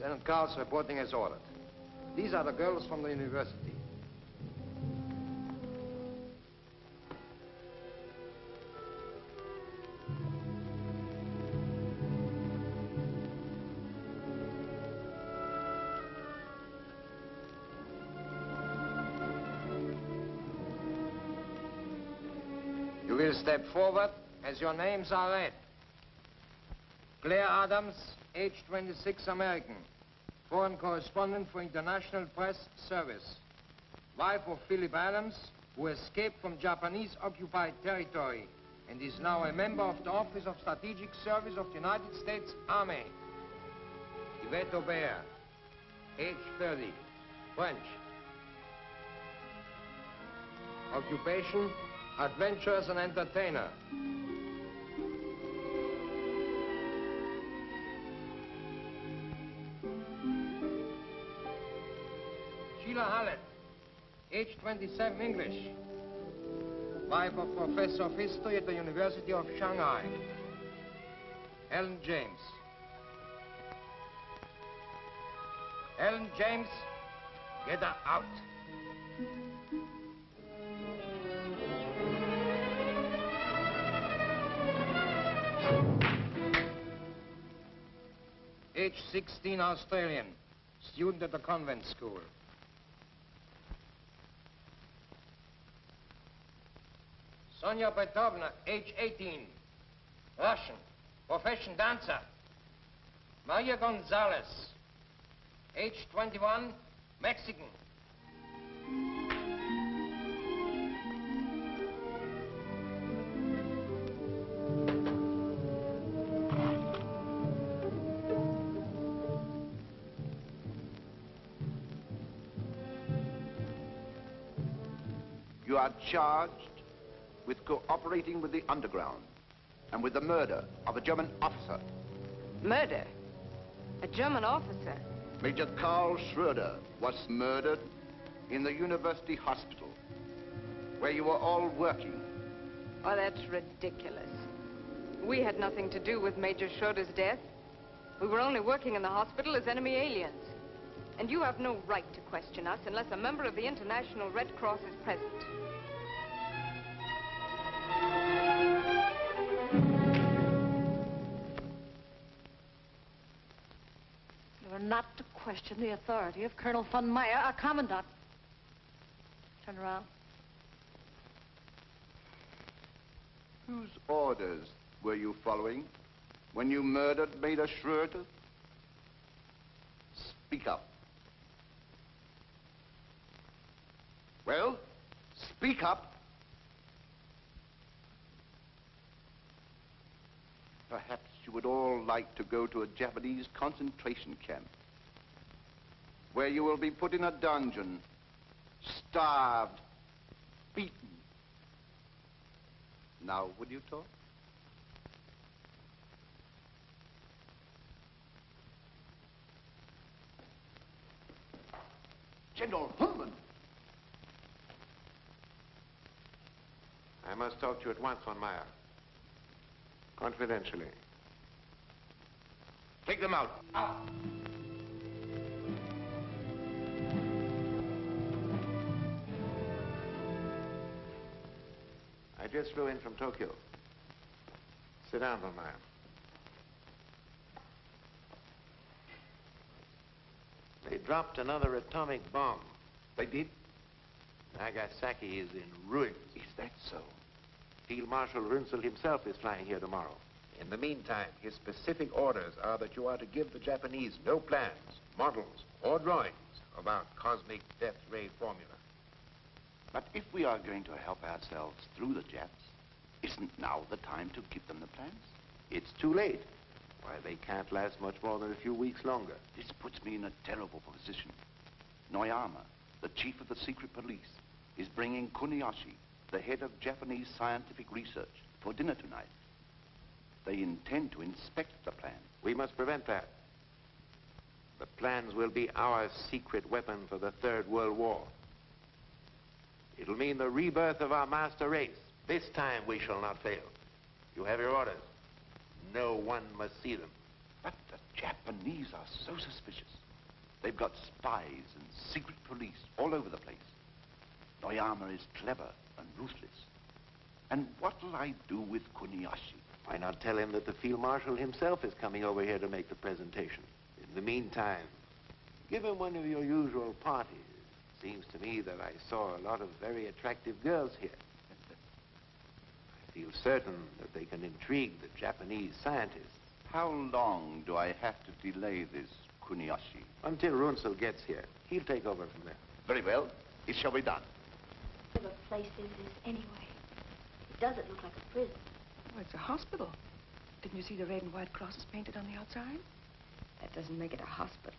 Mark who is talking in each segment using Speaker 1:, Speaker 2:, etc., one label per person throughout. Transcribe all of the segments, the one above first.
Speaker 1: Lieutenant Carl's reporting as ordered. These are the girls from the university. You will step forward as your names are read. Claire Adams, age 26, American. Foreign correspondent for International Press Service. Wife of Philip Adams, who escaped from Japanese-occupied territory and is now a member of the Office of Strategic Service of the United States Army. Yvette Aubert, age 30, French. Occupation, adventurous and entertainer. Sheila Hallett, age 27, English. Wife of Professor of History at the University of Shanghai. Ellen James. Ellen James, get her out. Age 16, Australian. Student at the convent school. Sonia Petrovna, age 18. Russian. Profession dancer. Maria Gonzalez, age 21, Mexican.
Speaker 2: You are charged with cooperating with the underground and with the murder of a German officer.
Speaker 3: Murder? A German officer?
Speaker 2: Major Karl Schroeder was murdered in the university hospital, where you were all working.
Speaker 3: Oh, that's ridiculous. We had nothing to do with Major Schroeder's death. We were only working in the hospital as enemy aliens. And you have no right to question us unless a member of the International Red Cross is present.
Speaker 4: Not to question the authority of Colonel von Meyer, our commandant. Turn around.
Speaker 2: Whose orders were you following when you murdered Major Schroeder? Speak up. Well, speak up. Perhaps you would all like to go to a Japanese concentration camp, where you will be put in a dungeon, starved, beaten. Now, will you talk? General Hullman!
Speaker 5: I must talk to you at once, von Meyer. Confidentially.
Speaker 2: Take them out. Out.
Speaker 5: I just flew in from Tokyo. Sit down, von Meyer. They dropped another atomic bomb.
Speaker 2: They did?
Speaker 5: Nagasaki is in ruins.
Speaker 2: Is that so?
Speaker 5: Field Marshal Runzel himself is flying here tomorrow. In the meantime, his specific orders are that you are to give the Japanese no plans, models, or drawings about cosmic death ray formula.
Speaker 2: But if we are going to help ourselves through the Japs, isn't now the time to give them the plans?
Speaker 5: It's too late. Why, they can't last much more than a few weeks longer.
Speaker 2: This puts me in a terrible position. Noyama, the chief of the secret police, is bringing Kuniyoshi, the head of Japanese scientific research, for dinner tonight. They intend to inspect the plan.
Speaker 5: We must prevent that. The plans will be our secret weapon for the Third World War. It'll mean the rebirth of our master race. This time we shall not fail. You have your orders. No one must see them.
Speaker 2: But the Japanese are so suspicious. They've got spies and secret police all over the place. Noyama is clever and ruthless. And what'll I do with Kuniyoshi?
Speaker 5: Why not tell him that the Field Marshal himself is coming over here to make the presentation? In the meantime, give him one of your usual parties. Seems to me that I saw a lot of very attractive girls here. I feel certain that they can intrigue the Japanese scientists.
Speaker 2: How long do I have to delay this, Kuniyoshi?
Speaker 5: Until Runzel gets here. He'll take over from there.
Speaker 2: Very well. It shall be done.
Speaker 6: What kind of place is this anyway? It doesn't look like a prison.
Speaker 4: Oh, it's a hospital. Didn't you see the red and white crosses painted on the outside?
Speaker 3: That doesn't make it a hospital.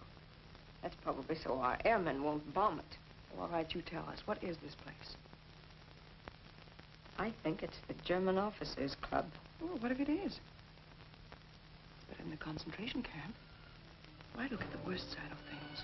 Speaker 3: That's probably so our airmen won't bomb it.
Speaker 4: Oh, all right, you tell us. What is this place?
Speaker 3: I think it's the German Officers Club.
Speaker 7: Oh, what if it is? But in the concentration camp, why look at the worst side of things?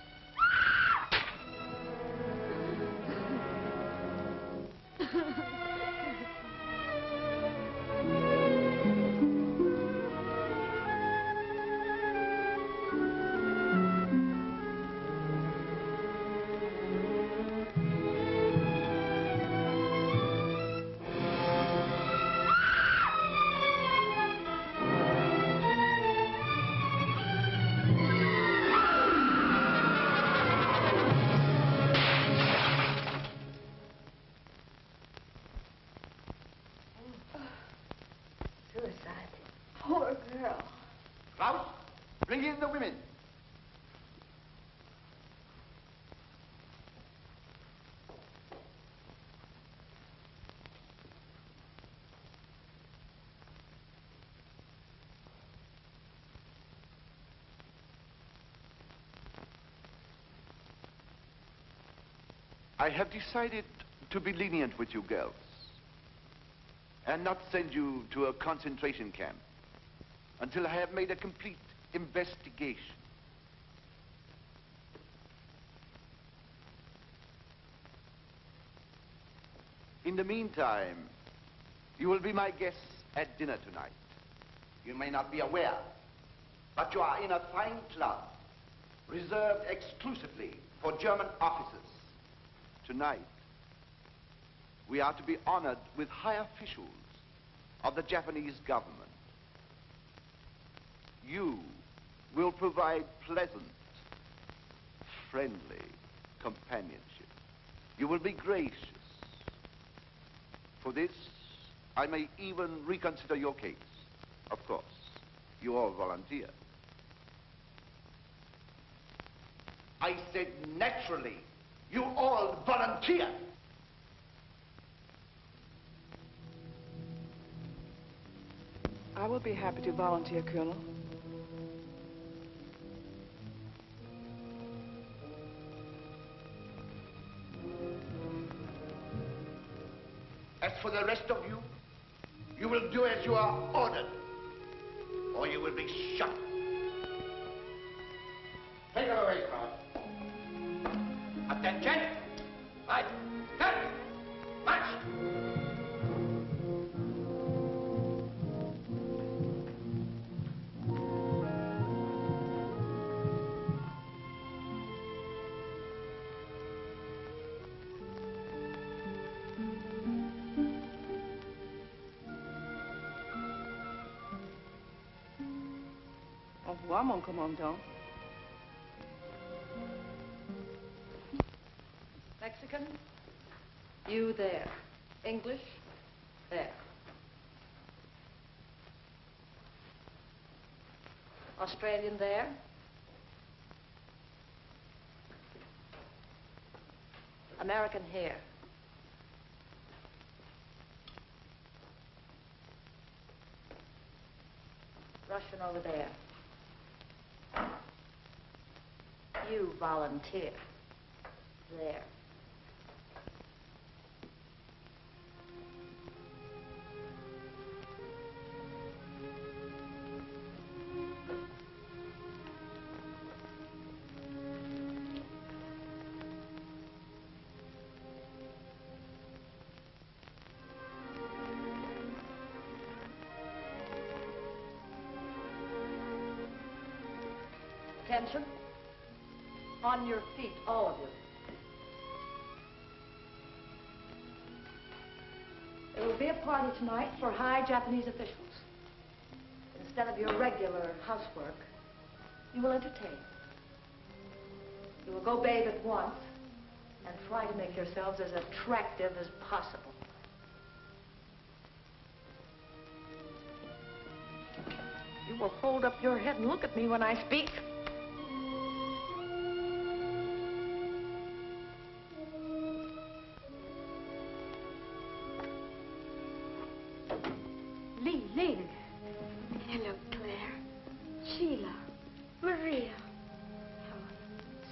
Speaker 6: Poor girl.
Speaker 2: Klaus, bring in the women. I have decided to be lenient with you girls and not send you to a concentration camp until I have made a complete investigation. In the meantime, you will be my guests at dinner tonight. You may not be aware, but you are in a fine club reserved exclusively for German officers. Tonight, we are to be honored with high officials of the Japanese government. You will provide pleasant, friendly companionship. You will be gracious. For this, I may even reconsider your case. Of course, you all volunteer. I said naturally, you all volunteer.
Speaker 7: I will be happy to volunteer, Colonel.
Speaker 2: As for the rest of you, you will do as you are ordered, or you will be shot. Take her away, Klaus. Attention! Right. Cut! March!
Speaker 7: Au revoir, mon commandant.
Speaker 4: Mexican, you there. English, there. Australian there. American here. Russian over there. You volunteer. There. Attention. On your feet, all of you. There will be a party tonight for high Japanese officials. Instead of your regular housework, you will entertain. You will go bathe at once and try to make yourselves as attractive as possible. You will hold up your head and look at me when I speak.
Speaker 6: Lee. Hello, Claire. Sheila. Maria.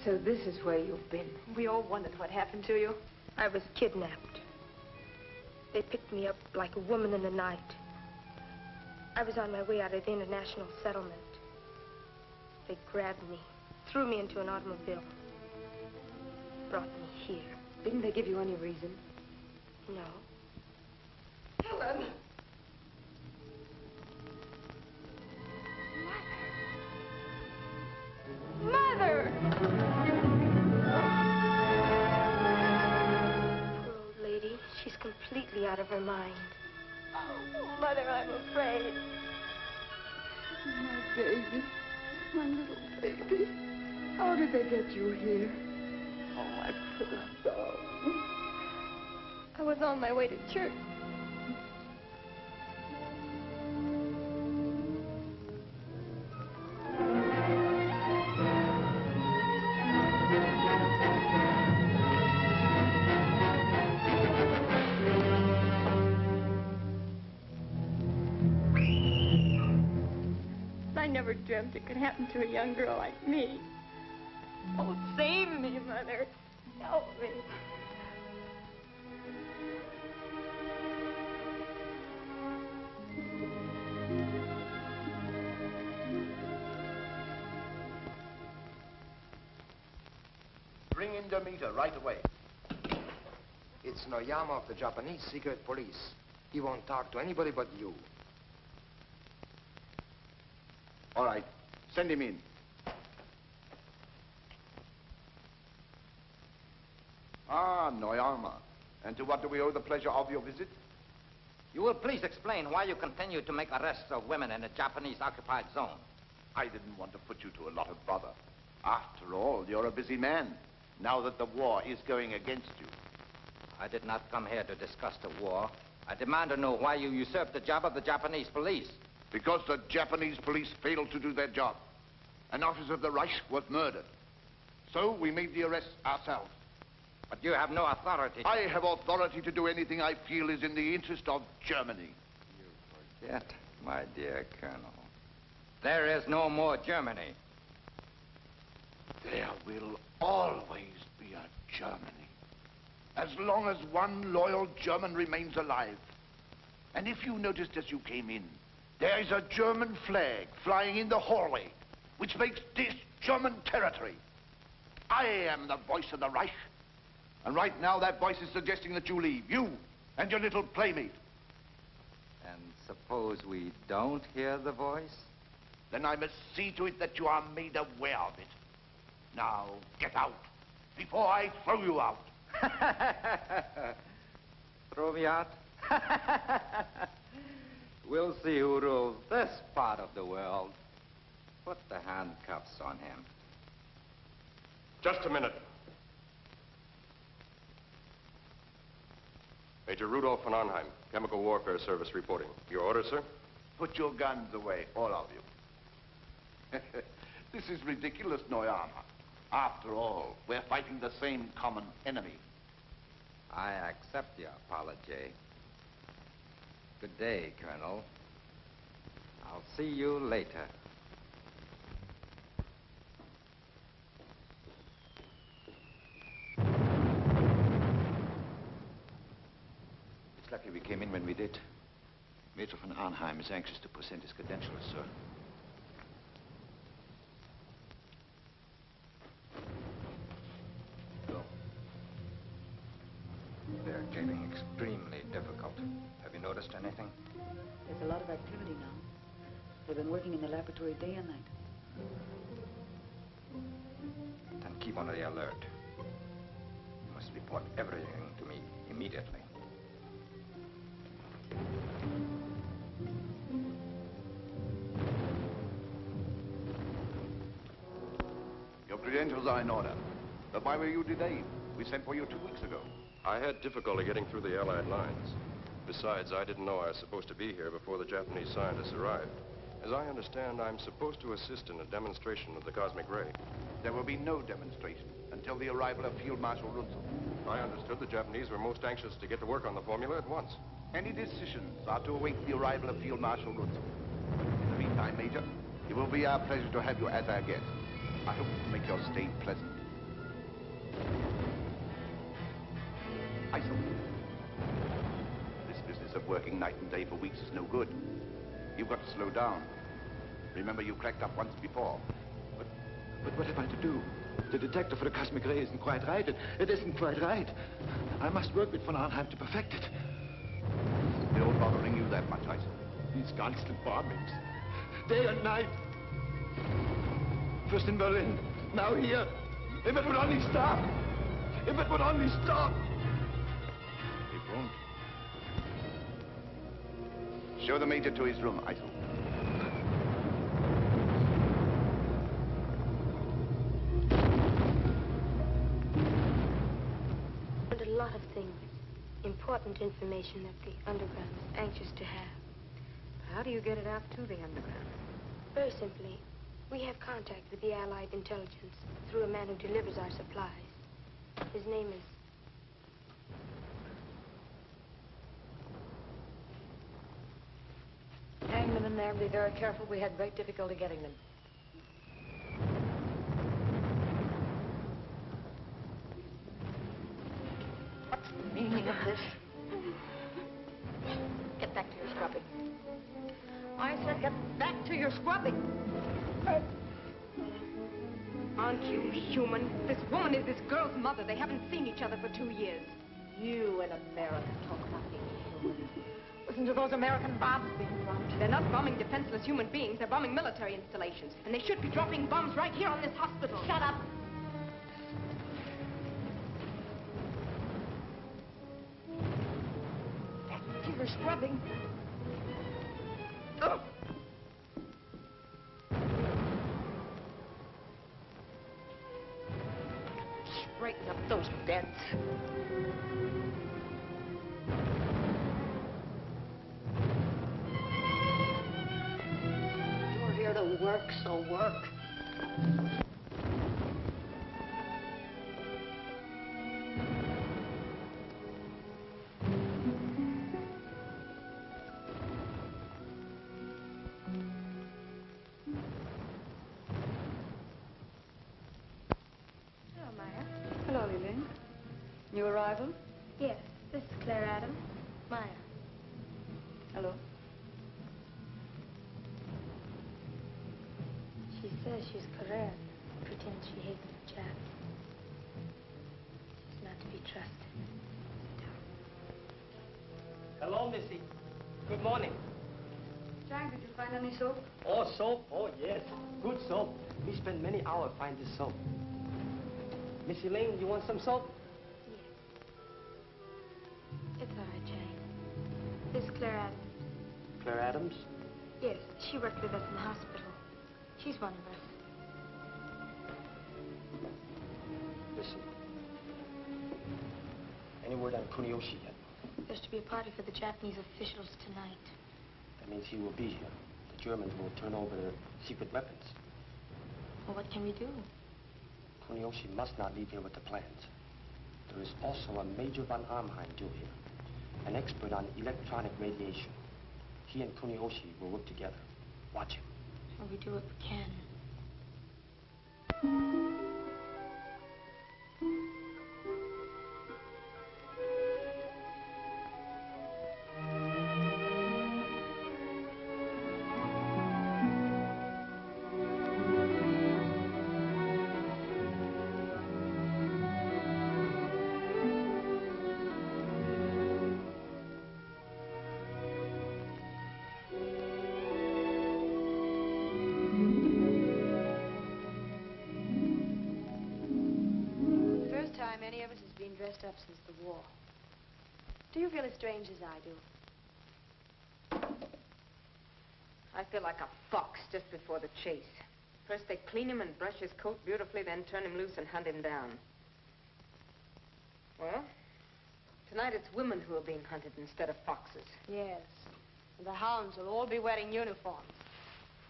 Speaker 3: So this is where you've been.
Speaker 4: We all wondered what happened to you.
Speaker 3: I was kidnapped.
Speaker 8: They picked me up like a woman in the night. I was on my way out of the international settlement. They grabbed me, threw me into an automobile, brought me here.
Speaker 7: Didn't they give you any reason?
Speaker 8: No.
Speaker 3: Helen! Mother!
Speaker 8: Poor old lady. She's completely out of her mind.
Speaker 6: Oh, Mother, I'm afraid.
Speaker 7: My baby. My little baby. How did they get you here? Oh, my poor darling.
Speaker 8: I was on my way to church. I never dreamt it could happen to a young girl like me. Oh, save me, Mother. Help me.
Speaker 2: Bring in Demeter right away.
Speaker 1: It's Noyama of the Japanese secret police. He won't talk to anybody but you.
Speaker 2: All right, send him in. Ah, Noyama. And to what do we owe the pleasure of your visit?
Speaker 9: You will please explain why you continue to make arrests of women in a Japanese-occupied zone.
Speaker 2: I didn't want to put you to a lot of bother. After all, you're a busy man, now that the war is going against you.
Speaker 9: I did not come here to discuss the war. I demand to know why you usurped the job of the Japanese police.
Speaker 2: Because the Japanese police failed to do their job. An officer of the Reich was murdered. So we made the arrest ourselves.
Speaker 9: But you have no authority.
Speaker 2: I have authority to do anything I feel is in the interest of Germany.
Speaker 9: You forget, my dear Colonel. There is no more Germany.
Speaker 2: There will always be a Germany. As long as one loyal German remains alive. And if you noticed as you came in, there is a German flag flying in the hallway, which makes this German territory. I am the voice of the Reich. And right now that voice is suggesting that you leave, you and your little playmate.
Speaker 9: And suppose we don't hear the voice?
Speaker 2: Then I must see to it that you are made aware of it. Now, get out, before I throw you out.
Speaker 9: Throw me out? We'll see who rules this part of the world. Put the handcuffs on him.
Speaker 10: Just a minute. Major Rudolph von Arnheim, Chemical Warfare Service reporting. Your order, sir?
Speaker 2: Put your guns away, all of you. This is ridiculous, Noyama. After all, we're fighting the same common enemy.
Speaker 9: I accept your apology. Good day, Colonel. I'll see you later.
Speaker 11: It's lucky we came in when we did. Major von Arnheim is anxious to present his credentials, sir.
Speaker 9: Go. They're getting extremely difficult. Have you noticed anything?
Speaker 7: There's a lot of activity now. They've been working in the laboratory day and night.
Speaker 9: Then keep on the alert. You must report everything to me immediately.
Speaker 2: Your credentials are in order. But why were you delayed? We sent for you 2 weeks ago.
Speaker 10: I had difficulty getting through the Allied lines. Besides, I didn't know I was supposed to be here before the Japanese scientists arrived. As I understand, I'm supposed to assist in a demonstration of the cosmic ray.
Speaker 2: There will be no demonstration until the arrival of Field Marshal Runzel.
Speaker 10: I understood the Japanese were most anxious to get to work on the formula at once.
Speaker 2: Any decisions are to await the arrival of Field Marshal Runzel. In the meantime, Major, it will be our pleasure to have you as our guest. I hope to make your stay pleasant. I salute. practice of working night and day for weeks is no good. You've got to slow down. Remember, you cracked up once before.
Speaker 11: But what am I to do? The detector for the cosmic ray isn't quite right. It isn't quite right. I must work with von Arnheim to perfect it.
Speaker 2: Still bothering you that much, I see.
Speaker 11: These constant bombings. Day and night. First in Berlin, now here. If it would only stop. If it would only stop.
Speaker 2: It won't. Show the Major to his room, Isel.
Speaker 8: A lot of things. Important information that the underground is anxious to have.
Speaker 3: How do you get it out to the underground?
Speaker 8: Very simply, we have contact with the Allied intelligence through a man who delivers our supplies. His name is...
Speaker 4: Hang them in there and be very careful. We had great difficulty getting them. What's the meaning of this? Get back to your scrubbing. I said get back to your scrubbing.
Speaker 3: Aren't you human? This woman is this girl's mother. They haven't seen each other for 2 years.
Speaker 4: You in America talk about being human. Listen to those American bombs being dropped.
Speaker 3: They're not bombing defenseless human beings. They're bombing military installations. And they should be dropping bombs right here on this hospital.
Speaker 4: Shut up. Back to your scrubbing. Oh. Straighten up those beds. You're here to work, so work.
Speaker 7: Hello, Elaine. New arrival?
Speaker 8: Yes, this is Claire Adams. Maya.
Speaker 7: Hello.
Speaker 8: She says she's Korean. Pretends she hates the Japs. She's not to be trusted.
Speaker 12: Hello, Missy. Good morning.
Speaker 7: Jack, did you find any soap?
Speaker 12: Oh, soap? Oh, yes. Good soap. We spent many hours finding this soap. Miss Elaine, you want some soap?
Speaker 8: Yes. It's all right, Jack. This is Claire Adams.
Speaker 12: Claire Adams?
Speaker 8: Yes, she worked with us in the hospital. She's one of us.
Speaker 12: Listen. Any word on Kuniyoshi yet?
Speaker 8: There's to be a party for the Japanese officials tonight.
Speaker 12: That means he will be here. The Germans will turn over their secret weapons.
Speaker 8: Well, what can we do?
Speaker 12: Kuniyoshi must not leave here with the plans. There is also a Major von Arnheim due here, an expert on electronic radiation. He and Kuniyoshi will work together. Watch him.
Speaker 8: Well, we do what we can.
Speaker 4: Any of us has been dressed up since the war. Do you feel as strange as I do?
Speaker 3: I feel like a fox just before the chase. First they clean him and brush his coat beautifully, then turn him loose and hunt him down. Well, tonight it's women who are being hunted instead of foxes.
Speaker 4: Yes. And the hounds will all be wearing uniforms.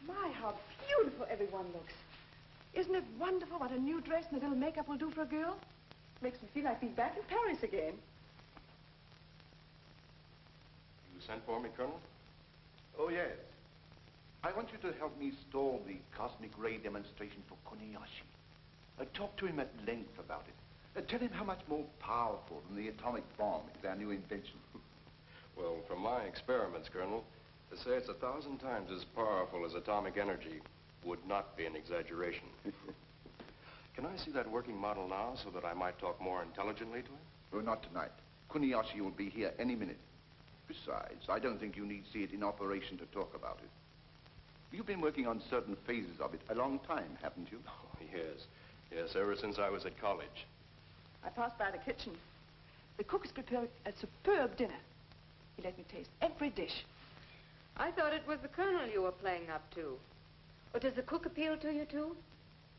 Speaker 7: My, how beautiful everyone looks. Isn't it wonderful what a new dress and a little makeup will do for a girl? Makes me feel like being back in Paris again.
Speaker 10: You sent for me, Colonel?
Speaker 2: Oh, yes. I want you to help me stall the cosmic ray demonstration for Kuniyoshi. Talk to him at length about it. Tell him how much more powerful than the atomic bomb is our new invention.
Speaker 10: Well, from my experiments, Colonel, to say it's 1,000 times as powerful as atomic energy would not be an exaggeration. Can I see that working model now so that I might talk more intelligently to him?
Speaker 2: Well, not tonight. Kuniyoshi will be here any minute. Besides, I don't think you need see it in operation to talk about it. You've been working on certain phases of it a long time, haven't you?
Speaker 10: Oh, yes. Yes, ever since I was at college.
Speaker 7: I passed by the kitchen. The cook has prepared a superb dinner. He let me taste every dish.
Speaker 3: I thought it was the colonel you were playing up to. Or does the cook appeal to you, too?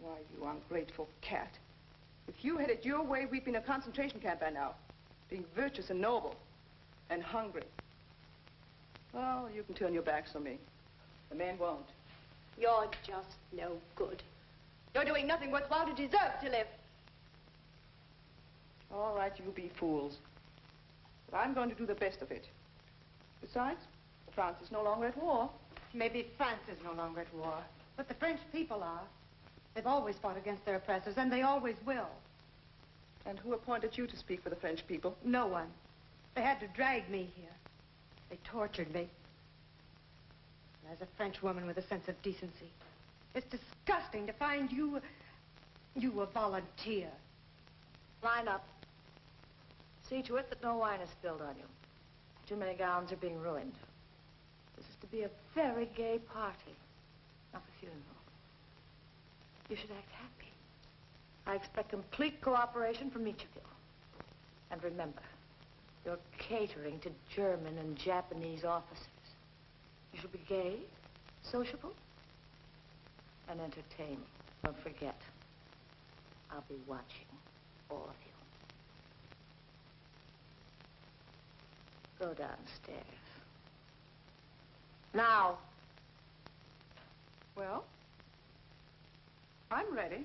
Speaker 7: Why, you ungrateful cat. If you had it your way, we'd be in a concentration camp by now. Being virtuous and noble. And hungry. Well, you can turn your backs on me. The man won't.
Speaker 4: You're just no good. You're doing nothing worthwhile to deserve to live.
Speaker 7: All right, you be fools. But I'm going to do the best of it. Besides, France is no longer at war.
Speaker 4: Maybe France is no longer at war, but the French people are. They've always fought against their oppressors, and they always will.
Speaker 7: And who appointed you to speak for the French people?
Speaker 4: No one. They had to drag me here. They tortured me. And as a French woman with a sense of decency, it's disgusting to find you a volunteer.
Speaker 13: Line up. See to it that no wine is spilled on you. Too many gowns are being ruined. This is to be a very gay party, not a funeral. You should act happy. I expect complete cooperation from each of you. And remember, you're catering to German and Japanese officers. You should be gay, sociable, and entertaining. Don't forget, I'll be watching all of you. Go downstairs. Now.
Speaker 7: Well, I'm ready.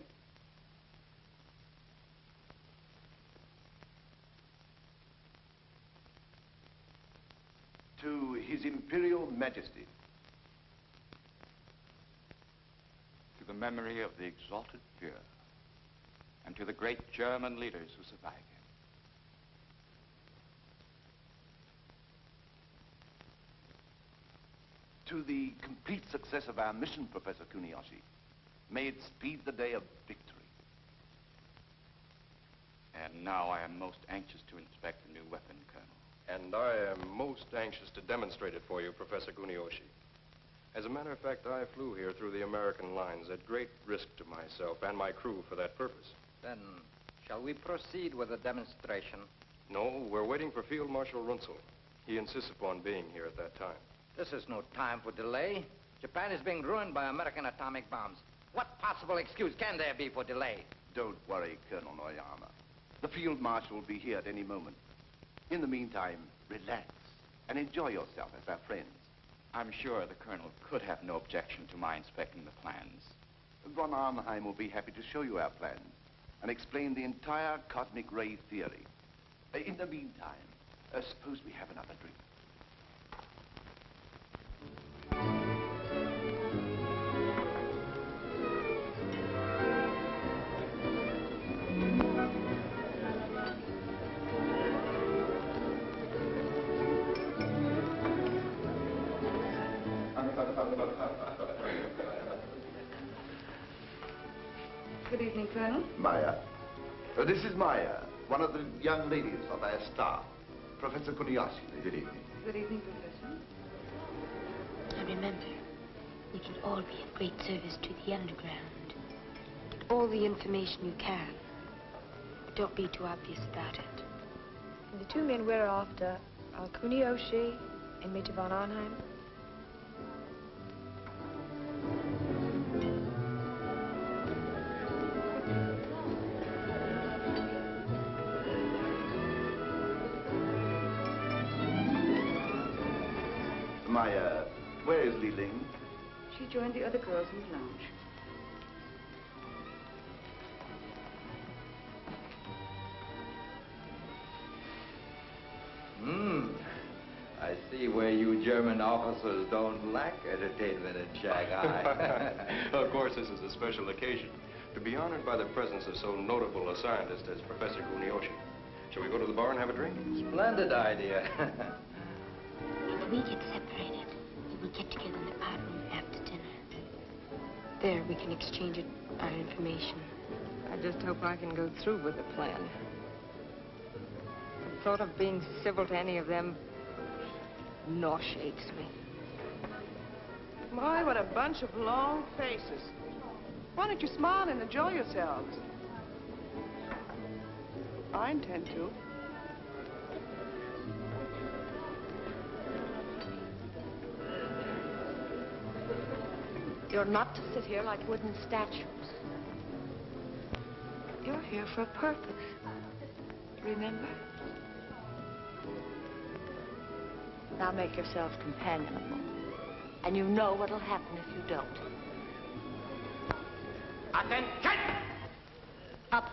Speaker 2: To His Imperial Majesty.
Speaker 14: To the memory of the exalted Führer, and to the great German leaders who survived him.
Speaker 2: To the complete success of our mission, Professor Kuniyoshi. May it speed the day of victory.
Speaker 14: And now I am most anxious to inspect the new weapon, Colonel.
Speaker 10: And I am most anxious to demonstrate it for you, Professor Kuniyoshi. As a matter of fact, I flew here through the American lines at great risk to myself and my crew for that purpose.
Speaker 9: Then, shall we proceed with the demonstration?
Speaker 10: No, we're waiting for Field Marshal Runzel. He insists upon being here at that time.
Speaker 9: This is no time for delay. Japan is being ruined by American atomic bombs. What possible excuse can there be for delay?
Speaker 2: Don't worry, Colonel Noyama. The Field Marshal will be here at any moment. In the meantime, relax and enjoy yourself as our friends.
Speaker 14: I'm sure the Colonel could have no objection to my inspecting the plans.
Speaker 2: Von Arnheim will be happy to show you our plans and explain the entire cosmic ray theory. In the meantime, suppose we have another drink.
Speaker 7: Good evening, Colonel.
Speaker 2: Maya. This is Maya, one of the young ladies of our staff. Professor Kuniyoshi. Good evening.
Speaker 7: Good evening, Professor.
Speaker 8: And remember, we can all be of great service to the underground. Get all the information you can. But don't be too obvious about it.
Speaker 3: And the two men we're after are Kuniyoshi and Major von Arnheim.
Speaker 2: Maya, where is Li Ling?
Speaker 7: She joined the other girls in the lounge.
Speaker 9: I see where you German officers don't lack entertainment in Shanghai.
Speaker 10: Of course, this is a special occasion. To be honored by the presence of so notable a scientist as Professor Kuniyoshi. Shall we go to the bar and have a drink?
Speaker 9: Splendid idea.
Speaker 6: we get separated, we will get together in the powder room after dinner.
Speaker 8: There, we can exchange our information.
Speaker 3: I just hope I can go through with the plan. The thought of being civil to any of them nauseates me.
Speaker 7: My, what a bunch of long faces. Why don't you smile and enjoy yourselves? I intend to.
Speaker 13: You're not to sit here like wooden statues. You're here for a purpose. Remember? Now make yourselves companionable. And you know what'll happen if you don't.
Speaker 9: Attention!
Speaker 13: Up.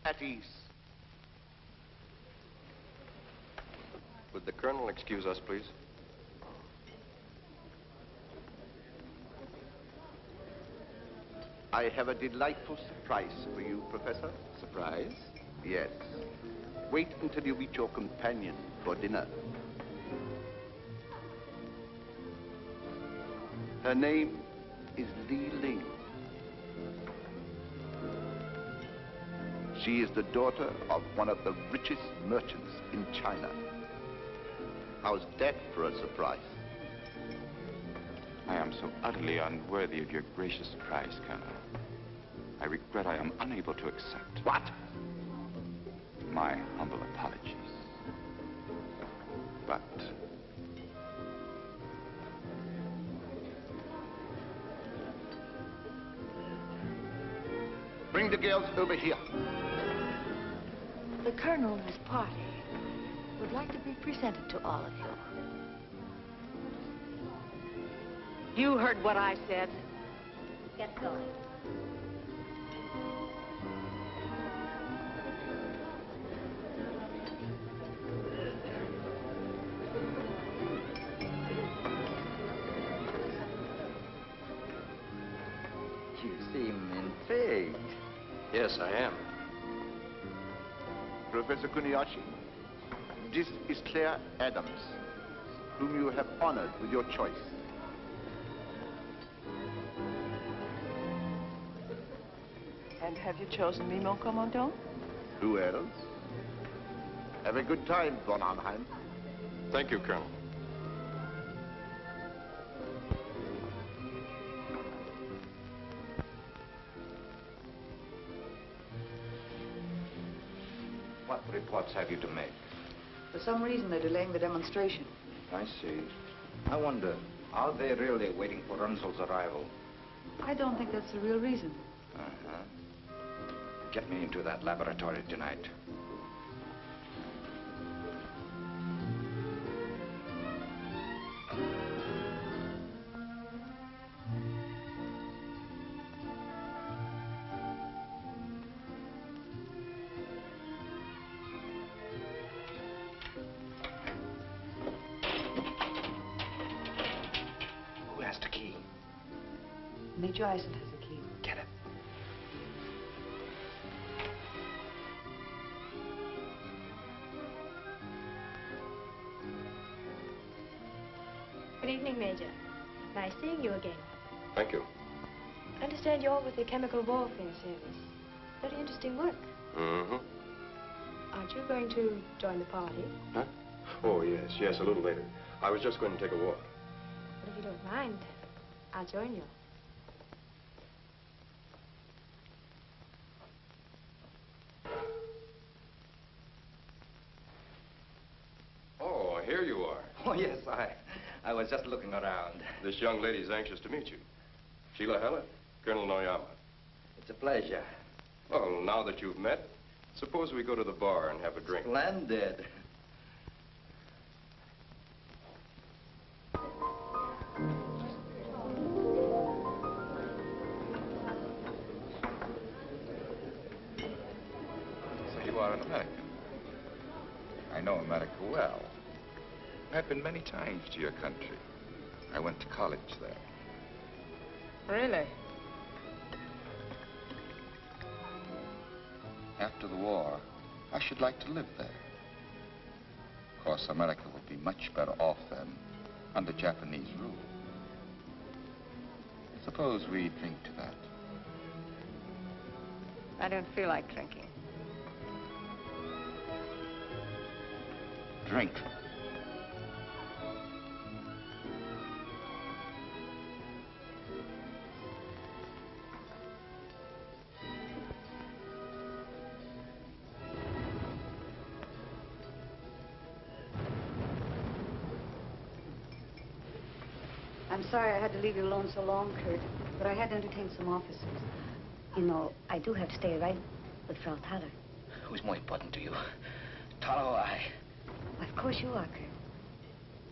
Speaker 2: At ease.
Speaker 10: Would the colonel excuse us, please?
Speaker 2: I have a delightful surprise for you, Professor.
Speaker 5: Surprise?
Speaker 2: Yes. Wait until you meet your companion for dinner. Her name is Li Ling. She is the daughter of one of the richest merchants in China. How's that for a surprise?
Speaker 14: I am so utterly unworthy of your gracious prize, Colonel. I regret I am unable to accept.
Speaker 2: What?
Speaker 14: My humble apologies. But
Speaker 2: bring the girls over here.
Speaker 13: The colonel and his party would like to be presented to all of you. You heard what I said.
Speaker 6: Get going.
Speaker 9: You seem intrigued.
Speaker 10: Yes, I am.
Speaker 2: Professor Kuniyashi, this is Claire Adams, whom you have honored with your choice.
Speaker 7: And have you chosen me, mon commandant?
Speaker 2: Who else? Have a good time, von Arnheim.
Speaker 10: Thank you, Colonel.
Speaker 9: What reports have you to make?
Speaker 7: For some reason, they're delaying the demonstration.
Speaker 9: I see. I wonder, are they really waiting for Runzel's arrival?
Speaker 7: I don't think that's the real reason.
Speaker 9: Uh-huh. Get me into that laboratory tonight. Who has the key?
Speaker 7: Major Eisen has the key.
Speaker 9: Get it.
Speaker 8: Good evening, Major. Nice seeing you again.
Speaker 10: Thank you.
Speaker 8: I understand you're with the Chemical Warfare Service. Very interesting work.
Speaker 10: Mm-hmm.
Speaker 8: Aren't you going to join the party?
Speaker 10: Huh? Oh, yes, a little later. I was just going to take a walk.
Speaker 8: But if you don't mind, I'll join you.
Speaker 10: Oh, here you are.
Speaker 9: Oh, yes, I was just looking around.
Speaker 10: This young lady's anxious to meet you. Sheila Hallett, Colonel Noyama.
Speaker 9: It's a pleasure.
Speaker 10: Well, now that you've met, suppose we go to the bar and have a drink.
Speaker 9: Splendid.
Speaker 14: so you are an American. I know America well. I've been many times to your country. I went to college there.
Speaker 3: Really?
Speaker 14: after the war, I should like to live there. Of course, America will be much better off then under Japanese rule. Suppose we drink to that.
Speaker 3: I don't feel like drinking.
Speaker 2: Drink.
Speaker 15: I'm sorry I had to leave you alone so long, Kurt, but I had to entertain some officers. You know, I do have to stay right with Frau Thaler.
Speaker 16: Who's more important to you, Tala or I?
Speaker 15: Of course you are, Kurt.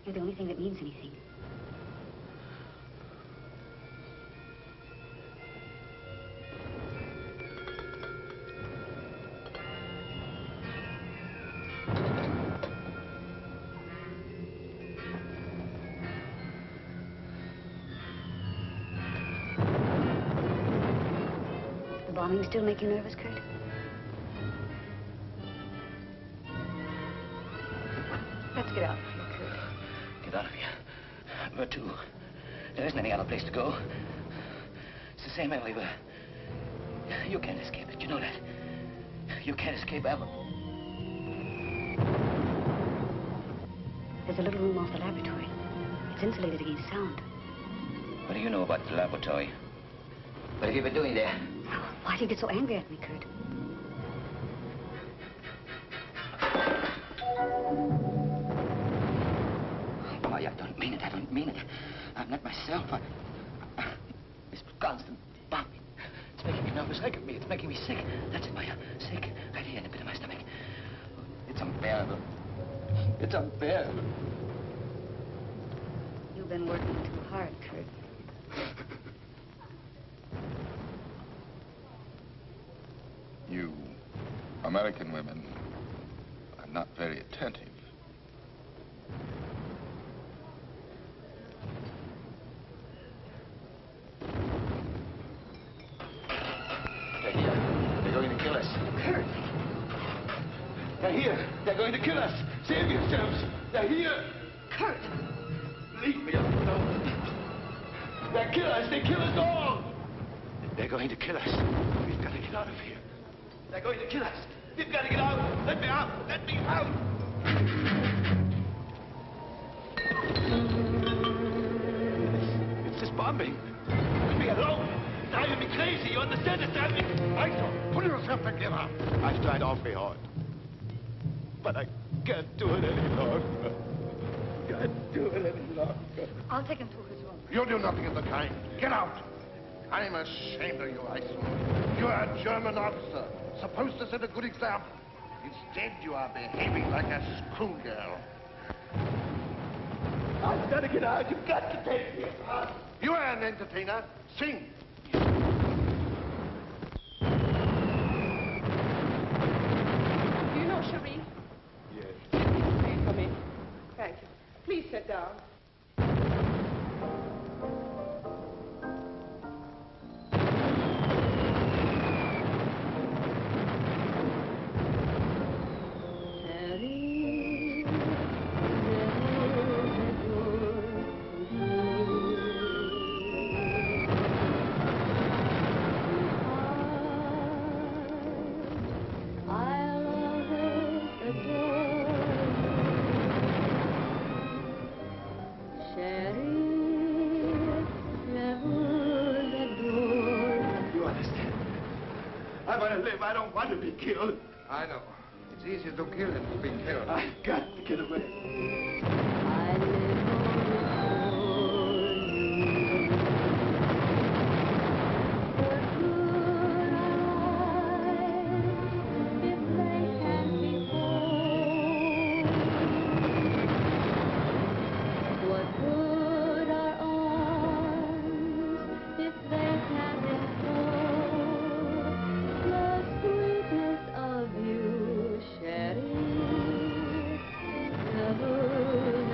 Speaker 15: You're the only thing that means anything. The bombing still make you nervous, Kurt?
Speaker 3: Let's get out of here, Kurt.
Speaker 16: Get out of here. Where to? There isn't any other place to go. It's the same everywhere. You can't escape it, you know that. You can't escape ever.
Speaker 15: There's a little room off the laboratory. It's insulated against sound.
Speaker 16: What do you know about the laboratory? What have you been doing there?
Speaker 15: Why do you get so angry at me, Kurt?
Speaker 16: Why, I don't mean it. I don't mean it. I'm not myself. This constant bombing. It's making me nervous. Look at me. It's making me sick. That's it, Maya. Sick. Right here in the pit of my stomach. It's unbearable. It's unbearable.
Speaker 15: You've been working too hard, Kurt.
Speaker 14: You American women are not very attentive.
Speaker 11: They're here. They're going to kill us.
Speaker 15: Kurt!
Speaker 11: They're here. They're going to kill us. Save yourselves. They're here.
Speaker 15: Kurt!
Speaker 11: Leave me alone. They'll kill us. They kill us all. They're going to kill us. We've got to get out of here. They're going to kill us. We've got to get out. Let me out. Let me out. It's this bombing. Leave me alone. It's driving me crazy. You understand? It's driving me... Michael, pull yourself together. I've tried awfully hard. But I can't do it any longer. Can't do it any longer.
Speaker 15: I'll take him to his room.
Speaker 17: You'll do nothing of the kind. Get out. I'm ashamed of you, Iceland. You're a German officer, supposed to set a good example. Instead, you are behaving like a schoolgirl.
Speaker 11: I've got to get out. You've got to take me out.
Speaker 17: You are an entertainer. Sing.
Speaker 3: Do you know Cherie?
Speaker 11: Yes.
Speaker 7: May I come in? Thank you. Please sit down.
Speaker 11: I don't want to be killed.
Speaker 1: I know. It's easier to kill than to be killed.
Speaker 11: I've got to get away.
Speaker 18: Never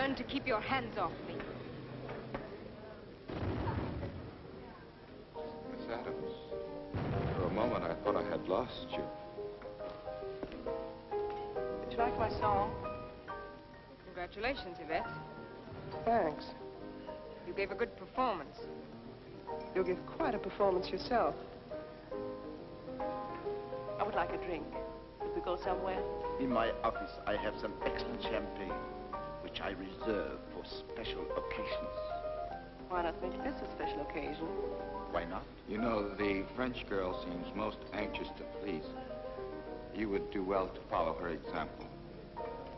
Speaker 3: learn to keep your hands off me.
Speaker 14: Miss Adams, for a moment I thought I had lost you.
Speaker 7: Did you like my song?
Speaker 3: Congratulations, Yvette.
Speaker 7: Thanks.
Speaker 3: You gave a good performance.
Speaker 7: You'll give quite a performance yourself. I would like a drink. Could we go somewhere?
Speaker 2: In my office, I have some excellent champagne, which I reserve for special occasions.
Speaker 7: Why not make this a special occasion?
Speaker 2: Why not?
Speaker 14: You know, the French girl seems most anxious to please. You would do well to follow her example.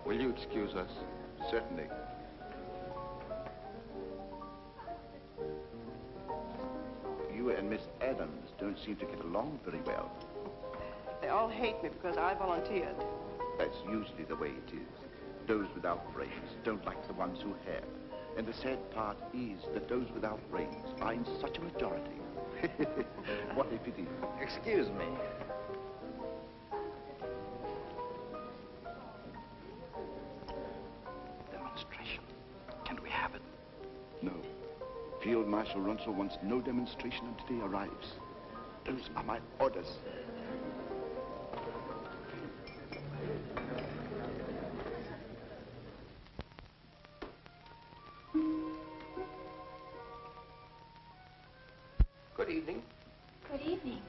Speaker 14: Will you excuse us?
Speaker 2: Certainly. You and Miss Adams don't seem to get along very well.
Speaker 7: They all hate me because I volunteered.
Speaker 2: That's usually the way it is. Those without brains don't like the ones who have. And the sad part is that those without brains are in such a majority. What a pity.
Speaker 5: Excuse me.
Speaker 2: Demonstration. Can we have it? No. Field Marshal Runsell wants no demonstration until he arrives. Those are my orders.
Speaker 18: Good evening.
Speaker 6: Good evening.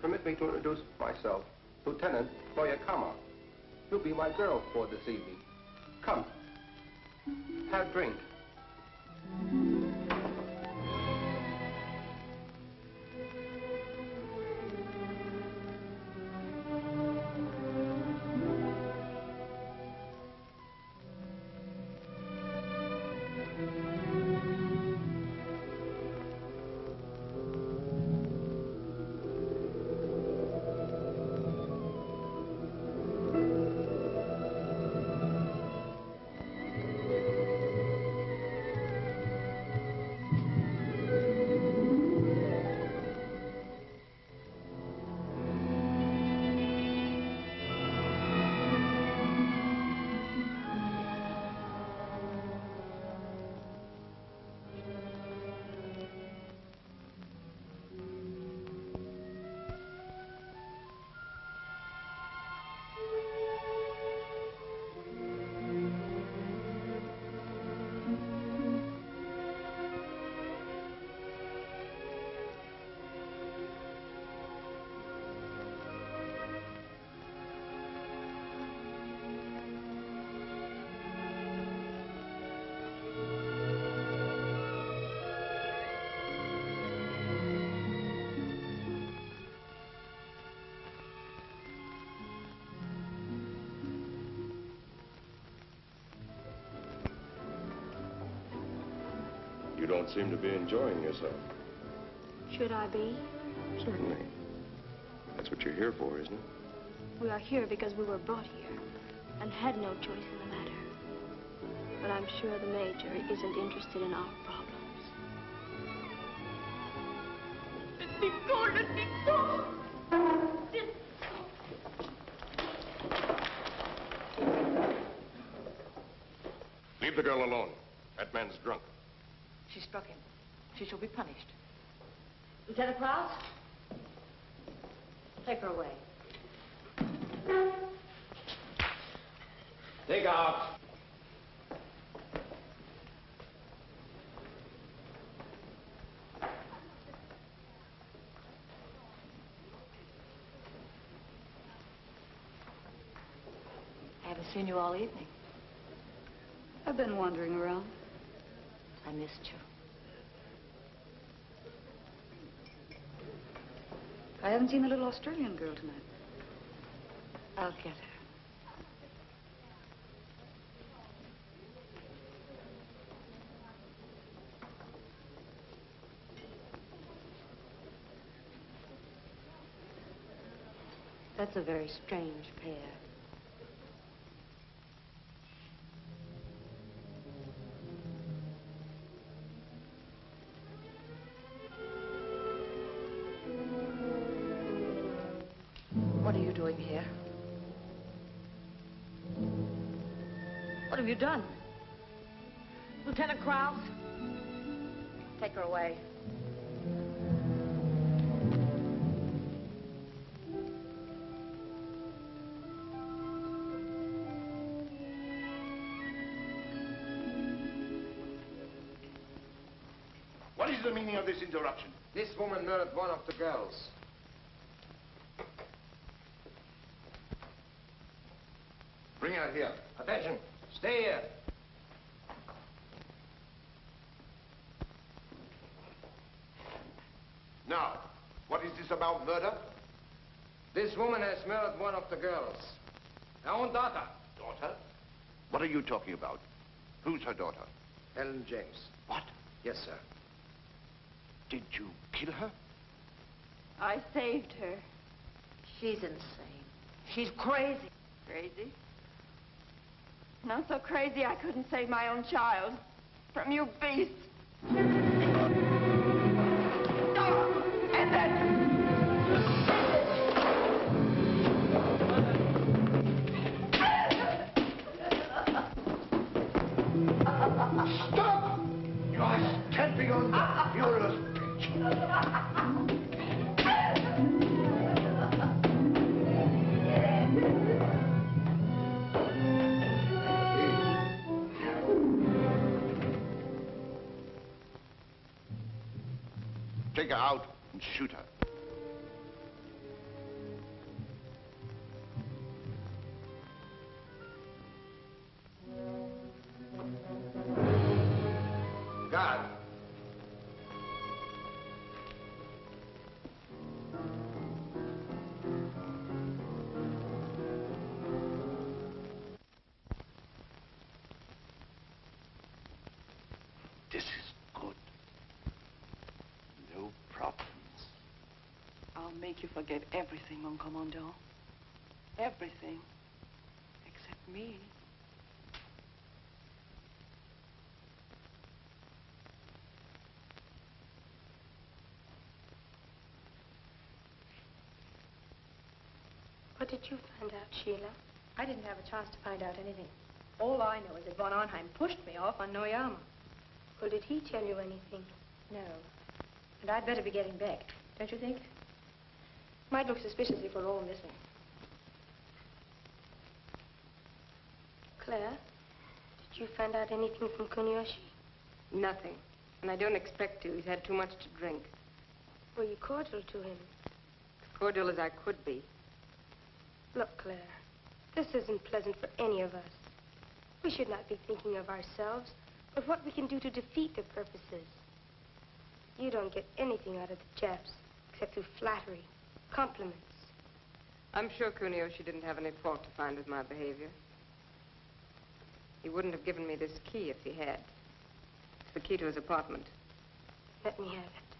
Speaker 18: Permit me to introduce myself, Lieutenant Koyakama. You'll be my girl for this evening. Come, have drink. You don't seem to be enjoying yourself.
Speaker 8: Should I be?
Speaker 18: Certainly. That's what you're here for, isn't it?
Speaker 8: We are here because we were brought here and had no choice in the matter. But I'm sure the Major isn't interested in our problems.
Speaker 6: Let me go, let me go.
Speaker 18: Leave the girl alone. That man's drunk.
Speaker 13: She struck him. She shall be punished. Lieutenant Krause? Take her away.
Speaker 9: Dig out.
Speaker 13: I haven't seen you all evening.
Speaker 15: I've been wandering around.
Speaker 13: I missed you.
Speaker 15: I haven't seen the little Australian girl tonight.
Speaker 13: I'll get her.
Speaker 8: That's a very strange pair.
Speaker 13: What are you doing here? What have you done?
Speaker 4: Lieutenant Krause, take her away.
Speaker 17: What is the meaning of this interruption?
Speaker 1: This woman murdered one of the girls.
Speaker 17: Bring her here.
Speaker 1: Attention. Stay here.
Speaker 17: Now, what is this about murder?
Speaker 1: This woman has murdered one of the girls. Her own daughter.
Speaker 17: Daughter? What are you talking about? Who's her daughter?
Speaker 1: Helen James.
Speaker 17: What?
Speaker 1: Yes, sir.
Speaker 17: Did you kill her?
Speaker 3: I saved her.
Speaker 4: She's insane. She's crazy.
Speaker 3: Crazy? Not so crazy I couldn't save my own child from you beasts. And then...
Speaker 17: Stop! You are stamping on the furious bitch. Take her out and shoot her.
Speaker 1: Guard.
Speaker 17: This is good. No problems.
Speaker 7: I'll make you forget everything, mon commandant. Everything. Except me.
Speaker 8: What did you find out, Sheila?
Speaker 4: I didn't have a chance to find out anything. All I know is that von Arnheim pushed me off on Noyama.
Speaker 8: Well, did he tell you anything?
Speaker 4: No. And I'd better be getting back, don't you think? Might look suspicious if we're all missing.
Speaker 8: Claire, did you find out anything from Kuniyoshi?
Speaker 3: Nothing. And I don't expect to. He's had too much to drink.
Speaker 8: Were you cordial to him?
Speaker 3: As cordial as I could be.
Speaker 8: Look, Claire, this isn't pleasant for any of us. We should not be thinking of ourselves, but what we can do to defeat their purposes. You don't get anything out of the Japs, except through flattery, compliments.
Speaker 3: I'm sure Kuniyoshi didn't have any fault to find with my behavior. He wouldn't have given me this key if he had. It's the key to his apartment.
Speaker 8: Let me have it.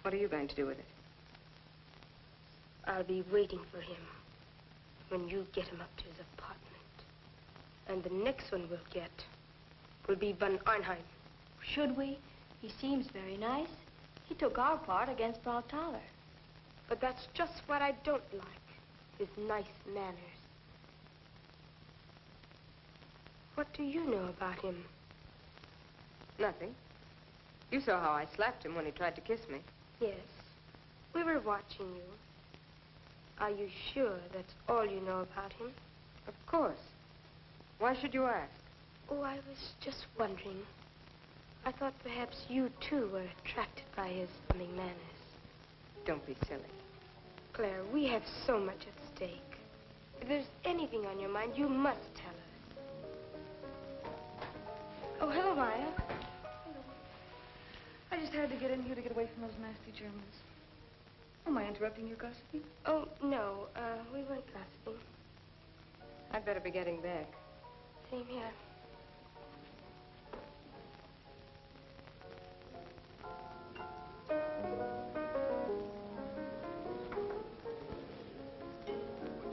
Speaker 3: What are you going to do with it?
Speaker 8: I'll be waiting for him when you get him up to his apartment. And the next one we'll get will be von Arnheim.
Speaker 6: Should we? He seems very nice. He took our part against Brautaler.
Speaker 8: But that's just what I don't like, his nice manners. What do you know about him?
Speaker 3: Nothing. You saw how I slapped him when he tried to kiss me.
Speaker 8: Yes, we were watching you. Are you sure that's all you know about him?
Speaker 3: Of course. Why should you ask?
Speaker 8: Oh, I was just wondering. I thought perhaps you, too, were attracted by his charming manners.
Speaker 3: Don't be silly.
Speaker 8: Claire, we have so much at stake. If there's anything on your mind, you must tell us. Oh, hello, Maya.
Speaker 4: Hello. I just had to get in here to get away from those nasty Germans. Am I interrupting your gossiping?
Speaker 8: Oh, no, we weren't gossiping.
Speaker 3: I'd better be getting back.
Speaker 8: Same here.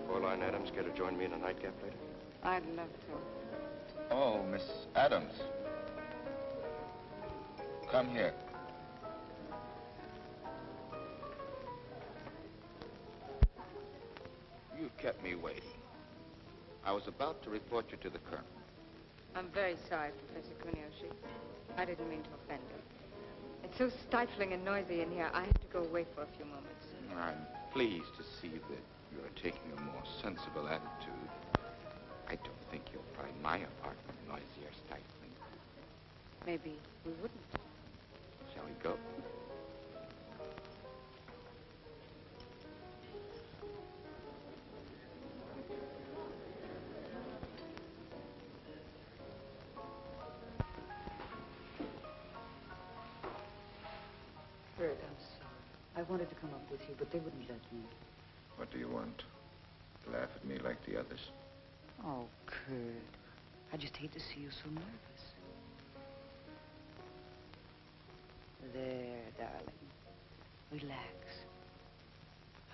Speaker 10: Fräulein Adams care to join me in a nightcap later?
Speaker 3: I'd love to.
Speaker 14: Oh, Miss Adams. Come here. You kept me waiting. I was about to report you to the colonel.
Speaker 3: I'm very sorry, Professor Kunioshi. I didn't mean to offend you. It's so stifling and noisy in here, I have to go away for a few moments.
Speaker 14: I'm pleased to see that you're taking a more sensible attitude. I don't think you'll find my apartment noisy or stifling.
Speaker 3: Maybe we wouldn't.
Speaker 14: Shall we go?
Speaker 15: Kurt, I'm sorry. I wanted to come up with you, but they wouldn't let me.
Speaker 14: What do you want? Laugh at me like the others?
Speaker 15: Oh, Kurt. I just hate to see you so nervous. There, darling. Relax.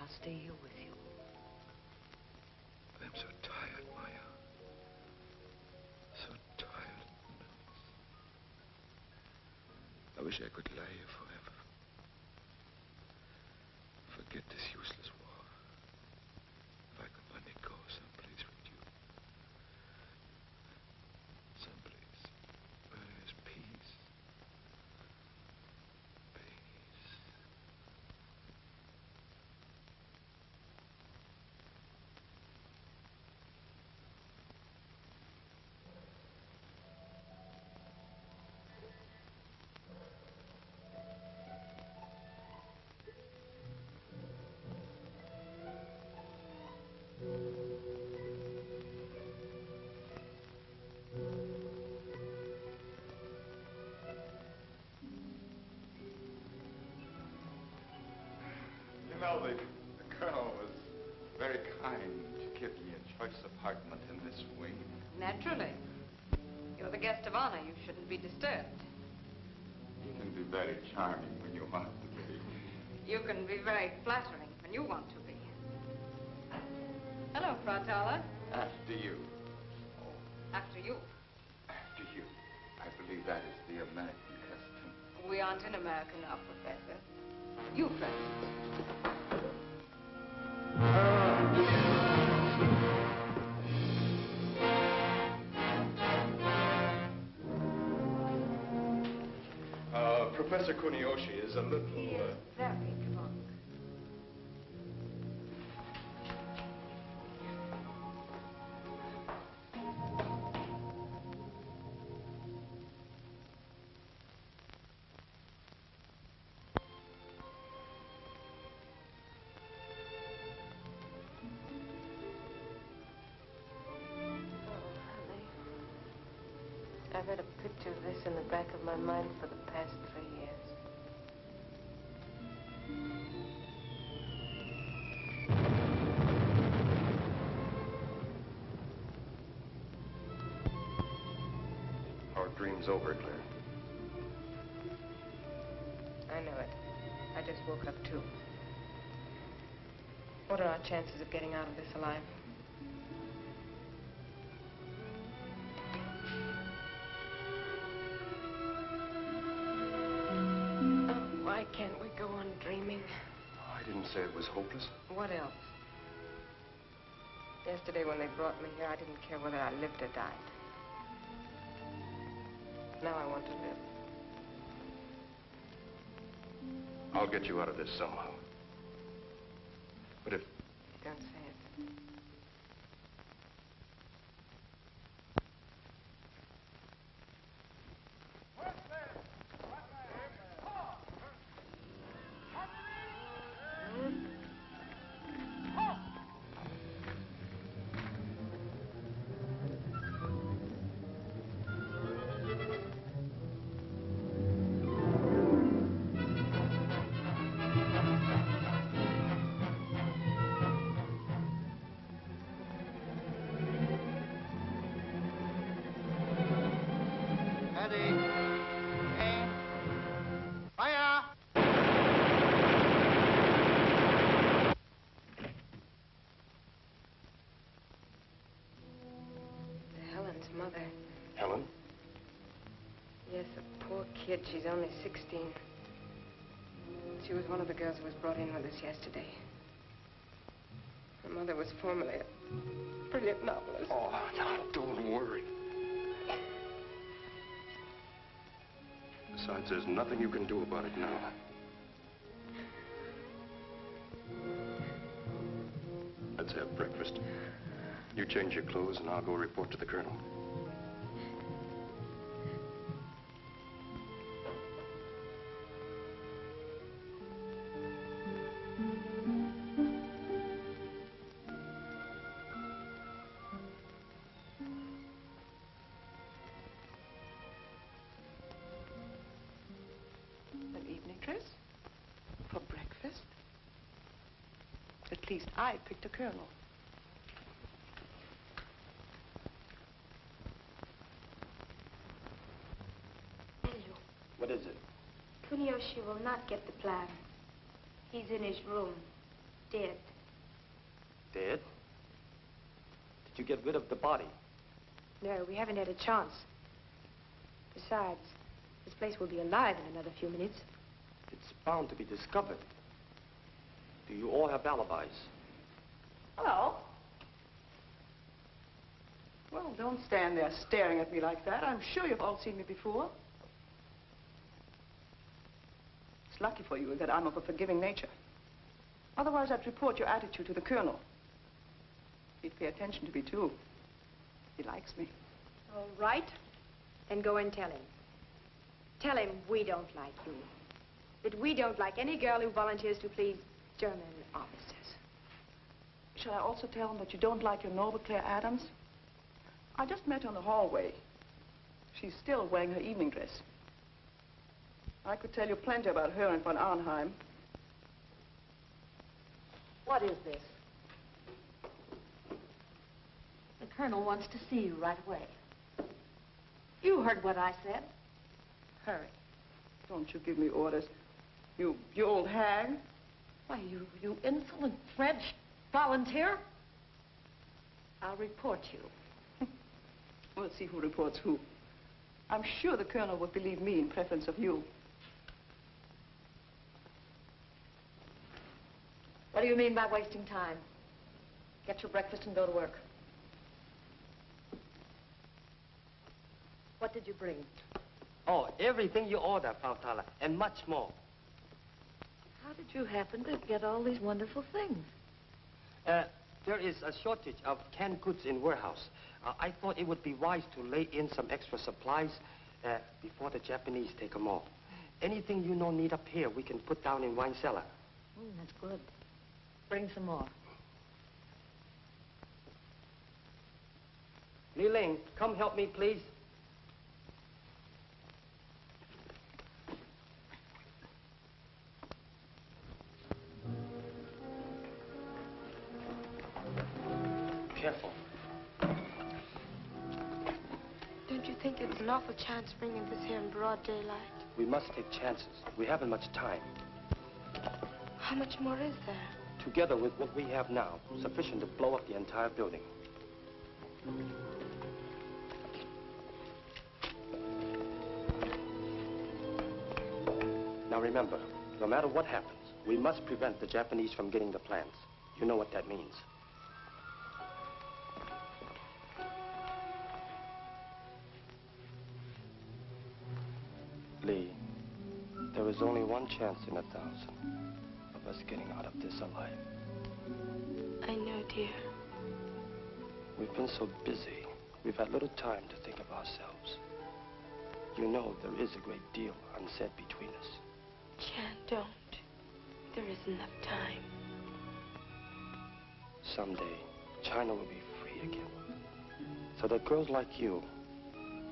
Speaker 15: I'll stay here with you.
Speaker 14: I'm so tired, Maya. So tired. I wish I could lie here forever. Forget this useless war. If I could only go someplace with you. Someplace where there's peace. Peace. You know, the colonel was very kind to give me a choice apartment in this wing.
Speaker 3: Naturally. You're the guest of honor. You shouldn't be disturbed.
Speaker 14: You can be very charming when you want to be.
Speaker 3: You can be very flattering when you want to be. Hello, Frau Thaler.
Speaker 14: After you.
Speaker 3: After you.
Speaker 14: After you. I believe that is the American custom.
Speaker 3: We aren't in America now, Professor. You first.
Speaker 10: Professor Kunioshi is a little...
Speaker 3: He is very drunk.
Speaker 8: I've had a picture of this in the back of my mind for the past 3 years.
Speaker 10: Our dream's over, Claire.
Speaker 8: I know it. I just woke up too. What are our chances of getting out of this alive? Why can't we go on dreaming?
Speaker 10: I didn't say it was hopeless.
Speaker 8: What else? Yesterday when they brought me here, I didn't care whether I lived or died. Now I want to live.
Speaker 10: I'll get you out of this somehow. But if...
Speaker 8: Don't say it. Mother.
Speaker 10: Helen?
Speaker 8: Yes, a poor kid. She's only 16. She was one of the girls who was brought in with us yesterday. Her mother was formerly a brilliant novelist.
Speaker 14: Oh, now, don't worry.
Speaker 10: Besides, there's nothing you can do about it now. Let's have breakfast. You change your clothes and I'll go report to the colonel.
Speaker 7: An evening dress? For breakfast? At least I picked a colonel.
Speaker 12: What is it?
Speaker 8: Kuniyoshi will not get the plan. He's in his room, dead.
Speaker 12: Dead? Did you get rid of the body?
Speaker 8: No, we haven't had a chance. Besides, this place will be alive in another few minutes.
Speaker 12: It's bound to be discovered. Do you all have alibis?
Speaker 7: Hello. Well, don't stand there staring at me like that. I'm sure you've all seen me before. It's lucky for you that I'm of a forgiving nature. Otherwise, I'd report your attitude to the colonel. He'd pay attention to me, too. He likes me.
Speaker 8: All right. Then go and tell him. Tell him we don't like you. That we don't like any girl who volunteers to please German officers.
Speaker 7: Shall I also tell him that you don't like your noble Claire Adams? I just met her in the hallway. She's still wearing her evening dress. I could tell you plenty about her and von Arnheim.
Speaker 13: What is this? The colonel wants to see you right away. You heard what I said. Hurry.
Speaker 7: Don't you give me orders. You old hag.
Speaker 13: Why, you insolent French volunteer. I'll report you.
Speaker 7: We'll see who reports who. I'm sure the colonel would believe me in preference of you.
Speaker 13: What do you mean by wasting time? Get your breakfast and go to work. What did you bring?
Speaker 12: Oh, everything you order, Frau Thaler, and much more.
Speaker 13: How did you happen to get all these wonderful things?
Speaker 12: There is a shortage of canned goods in warehouse. I thought it would be wise to lay in some extra supplies before the Japanese take them all. Anything you know need up here, we can put down in wine cellar.
Speaker 13: That's good. Bring some more.
Speaker 12: Li Ling, come help me, please. Careful.
Speaker 8: Don't you think it's an awful chance bringing this here in broad daylight?
Speaker 12: We must take chances. We haven't much time.
Speaker 8: How much more is there?
Speaker 12: Together with what we have now, sufficient to blow up the entire building. Now remember, no matter what happens, we must prevent the Japanese from getting the plans. You know what that means. Lee, there is only one chance in 1,000 of us getting out of this alive.
Speaker 8: I know, dear.
Speaker 12: We've been so busy, we've had little time to think of ourselves. You know there is a great deal unsaid between us.
Speaker 8: Chan, don't. There isn't enough time.
Speaker 12: Someday, China will be free again. So that girls like you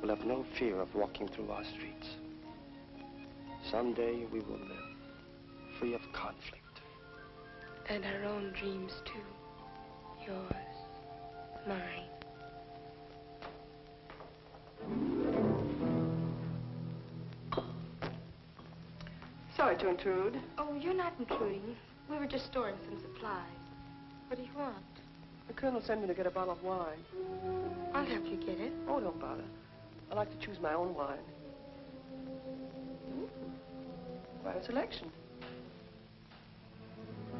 Speaker 12: will have no fear of walking through our streets. Someday we will live free of conflict.
Speaker 8: And our own dreams, too. Yours, mine.
Speaker 7: Sorry to intrude.
Speaker 8: Oh, you're not intruding. We were just storing some supplies. What do you want?
Speaker 7: The colonel sent me to get a bottle of wine.
Speaker 8: I'll help you get it.
Speaker 7: Oh, don't bother. I like to choose my own wine. Quite a selection.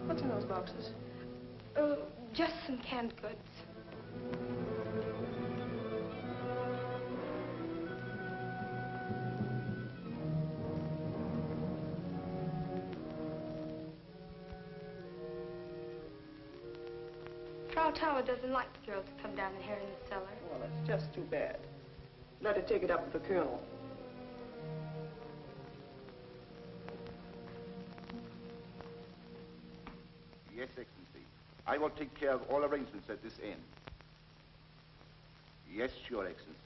Speaker 7: What's in those boxes?
Speaker 8: Oh, just some canned goods. Frau Tower doesn't like the girls to come down in here in the cellar.
Speaker 7: Well, that's just too bad. Let her take it up with the colonel.
Speaker 2: Yes, Excellency. I will take care of all arrangements at this end. Yes, Your Excellency.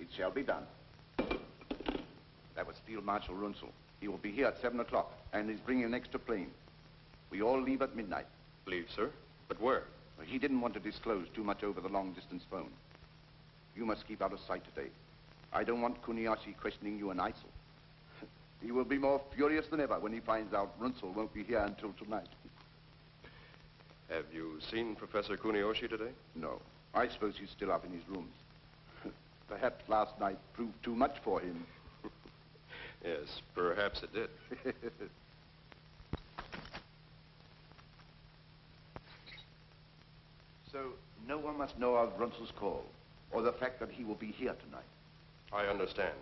Speaker 2: It shall be done. That was Field Marshal Runzel. He will be here at 7 o'clock, and he's bringing an extra plane. We all leave at midnight.
Speaker 10: Leave, sir? But where?
Speaker 2: Well, he didn't want to disclose too much over the long-distance phone. You must keep out of sight today. I don't want Kuniyashi questioning you in ISIL. He will be more furious than ever when he finds out Runzel won't be here until tonight.
Speaker 10: Have you seen Professor Kuniyoshi today?
Speaker 2: No. I suppose he's still up in his rooms. Perhaps last night proved too much for him.
Speaker 10: Yes, perhaps it did.
Speaker 2: So, no one must know of Runzel's call, or the fact that he will be here tonight.
Speaker 10: I understand.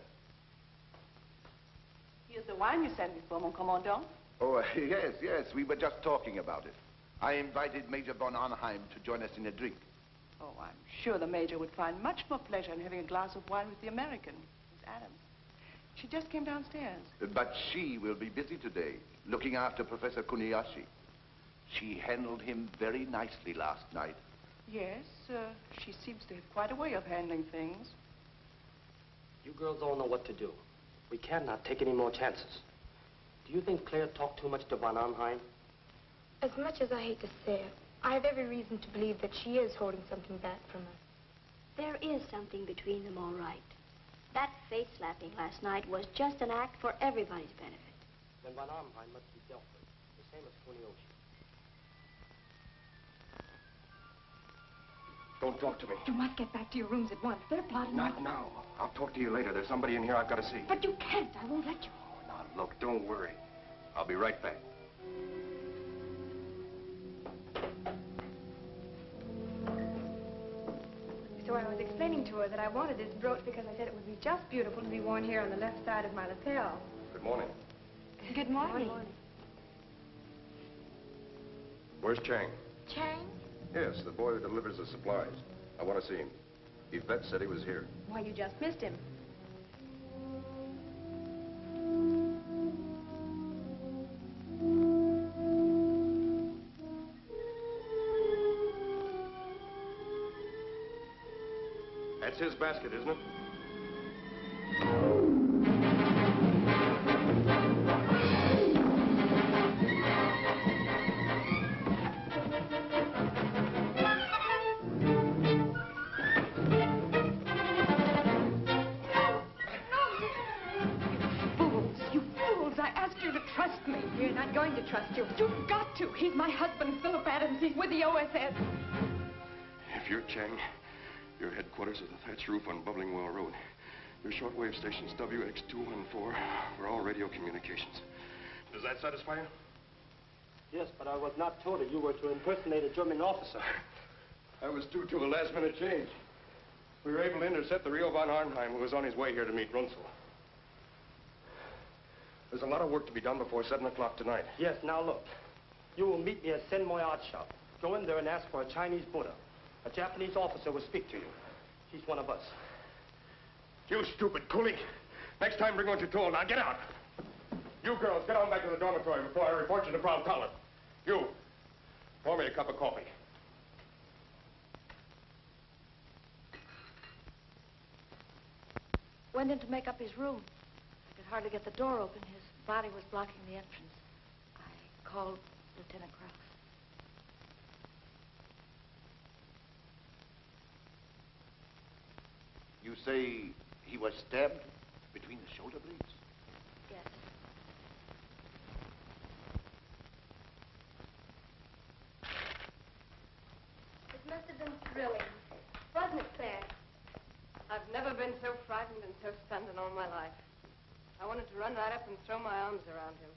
Speaker 7: Here's the wine you sent me for, mon commandant.
Speaker 2: Oh, yes, we were just talking about it. I invited Major von Arnheim to join us in a drink.
Speaker 7: Oh, I'm sure the Major would find much more pleasure in having a glass of wine with the American, Miss Adams. She just came downstairs.
Speaker 2: But she will be busy today, looking after Professor Kuniyashi. She handled him very nicely last night.
Speaker 7: Yes, she seems to have quite a way of handling things.
Speaker 12: You girls all know what to do. We cannot take any more chances. Do you think Claire talked too much to von Arnheim?
Speaker 8: As much as I hate to say it, I have every reason to believe that she is holding something back from us.
Speaker 6: There is something between them, all right. That face slapping last night was just an act for everybody's benefit.
Speaker 12: Then von Arnheim must be dealt with, the same as Kuniyoshi.
Speaker 10: Don't talk to me.
Speaker 3: You must get back to your rooms at once. They're plotting.
Speaker 10: Not now. I'll talk to you later. There's somebody in here I've got to see.
Speaker 3: But you can't. I won't let you.
Speaker 10: Oh, now, look, don't worry. I'll be right back.
Speaker 8: So I was explaining to her that I wanted this brooch because I said it would be just beautiful to be worn here on the left side of my lapel.
Speaker 10: Good morning.
Speaker 8: Good morning.
Speaker 10: Where's Chang?
Speaker 8: Chang?
Speaker 10: Yes, the boy who delivers the supplies. I want to see him. Yvette said he was here.
Speaker 8: Why, you just missed him.
Speaker 10: That's his basket, isn't it?
Speaker 3: Going to trust you. You've got to. He's my husband, Philip Adams. He's with the OSS.
Speaker 10: If you're Chang, your headquarters is the thatch roof on Bubbling Well Road. Your shortwave station's WX214 for all radio communications. Does that satisfy you?
Speaker 12: Yes, but I was not told that you were to impersonate a German officer.
Speaker 10: I was due to a last-minute change. We were able to intercept the real von Arnheim, who was on his way here to meet Runzel. There's a lot of work to be done before 7 o'clock tonight.
Speaker 12: Yes, now look. You will meet me at Sen Moy Art Shop. Go in there and ask for a Chinese Buddha. A Japanese officer will speak to you. He's one of us.
Speaker 10: You stupid coolie. Next time, bring what you're told. Now, get out. You girls, get on back to the dormitory before I report you to Frau Toller. You, pour me a cup of coffee.
Speaker 4: Went in to make up his room. I could hardly get the door open. His body was blocking the entrance. I called Lieutenant Krause.
Speaker 2: You say he was stabbed between the shoulder blades?
Speaker 4: Yes.
Speaker 8: It must have been thrilling. Wasn't it, Claire?
Speaker 3: I've never been so frightened and so stunned in all my life. I wanted to run right up and throw my arms around him.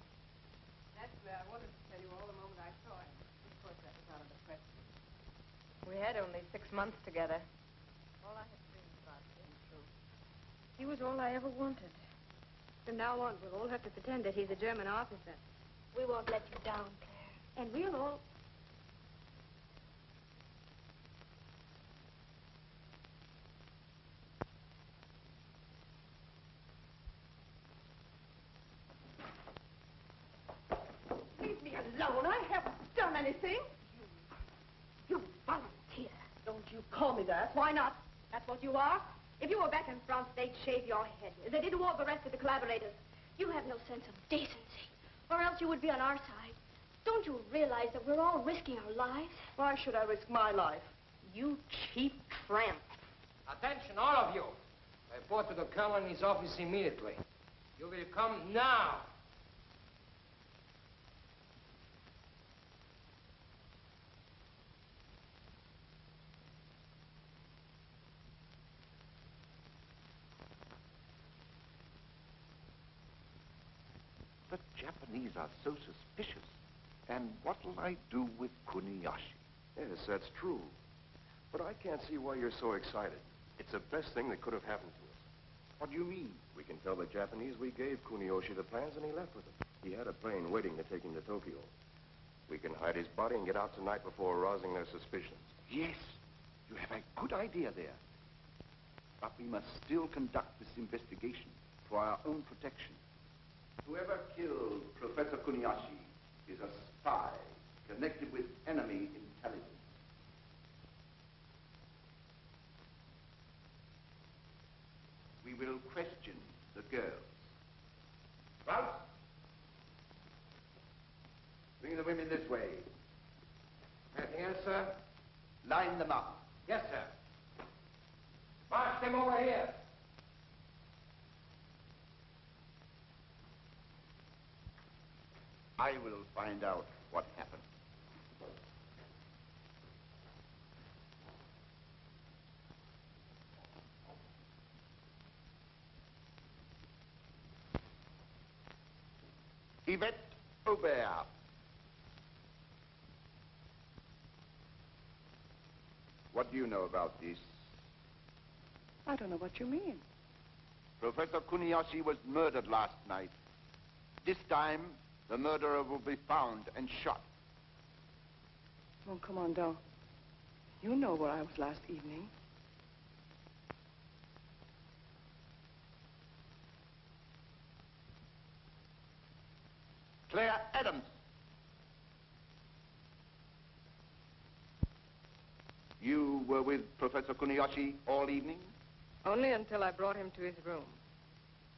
Speaker 3: Naturally, I wanted to tell you all the moment I saw him. Of course, that was out of the question. We had only 6 months together. All I had dreamed about came true.
Speaker 8: He was all I ever wanted. From now on, we'll all have to pretend that he's a German officer. We won't let you down, Claire. And we'll all...
Speaker 7: alone. I haven't done anything.
Speaker 6: You volunteer.
Speaker 7: Don't you call me that.
Speaker 6: Why not? That's what you are. If you were back in France, they'd shave your head. They did to all the rest of the collaborators. You have no sense of decency, or else you would be on our side. Don't you realize that we're all risking our lives?
Speaker 7: Why should I risk my life?
Speaker 6: You cheap tramp.
Speaker 1: Attention, all of you. Report to the colonel in his office immediately. You will come now.
Speaker 2: The Japanese are so suspicious. And what'll I do with Kuniyashi?
Speaker 10: Yes, that's true. But I can't see why you're so excited. It's the best thing that could have happened to us.
Speaker 2: What do you mean?
Speaker 10: We can tell the Japanese we gave Kuniyoshi the plans and he left with them. He had a plane waiting to take him to Tokyo. We can hide his body and get out tonight before arousing their suspicions.
Speaker 2: Yes, you have a good idea there. But we must still conduct this investigation for our own protection. Whoever killed Professor Kuniyashi is a spy connected with enemy intelligence. We will question the girls. Ralph? Bring the women this way.
Speaker 1: Anything else, sir?
Speaker 2: Line them up.
Speaker 1: Yes, sir. March them over here.
Speaker 2: I will find out what happened. Yvette Aubert. What do you know about this?
Speaker 7: I don't know what you mean.
Speaker 2: Professor Kuniyashi was murdered last night. This time, the murderer will be found and shot.
Speaker 7: Mon commandant, you know where I was last evening.
Speaker 2: Claire Adams. You were with Professor Kuniyashi all evening?
Speaker 3: Only until I brought him to his room.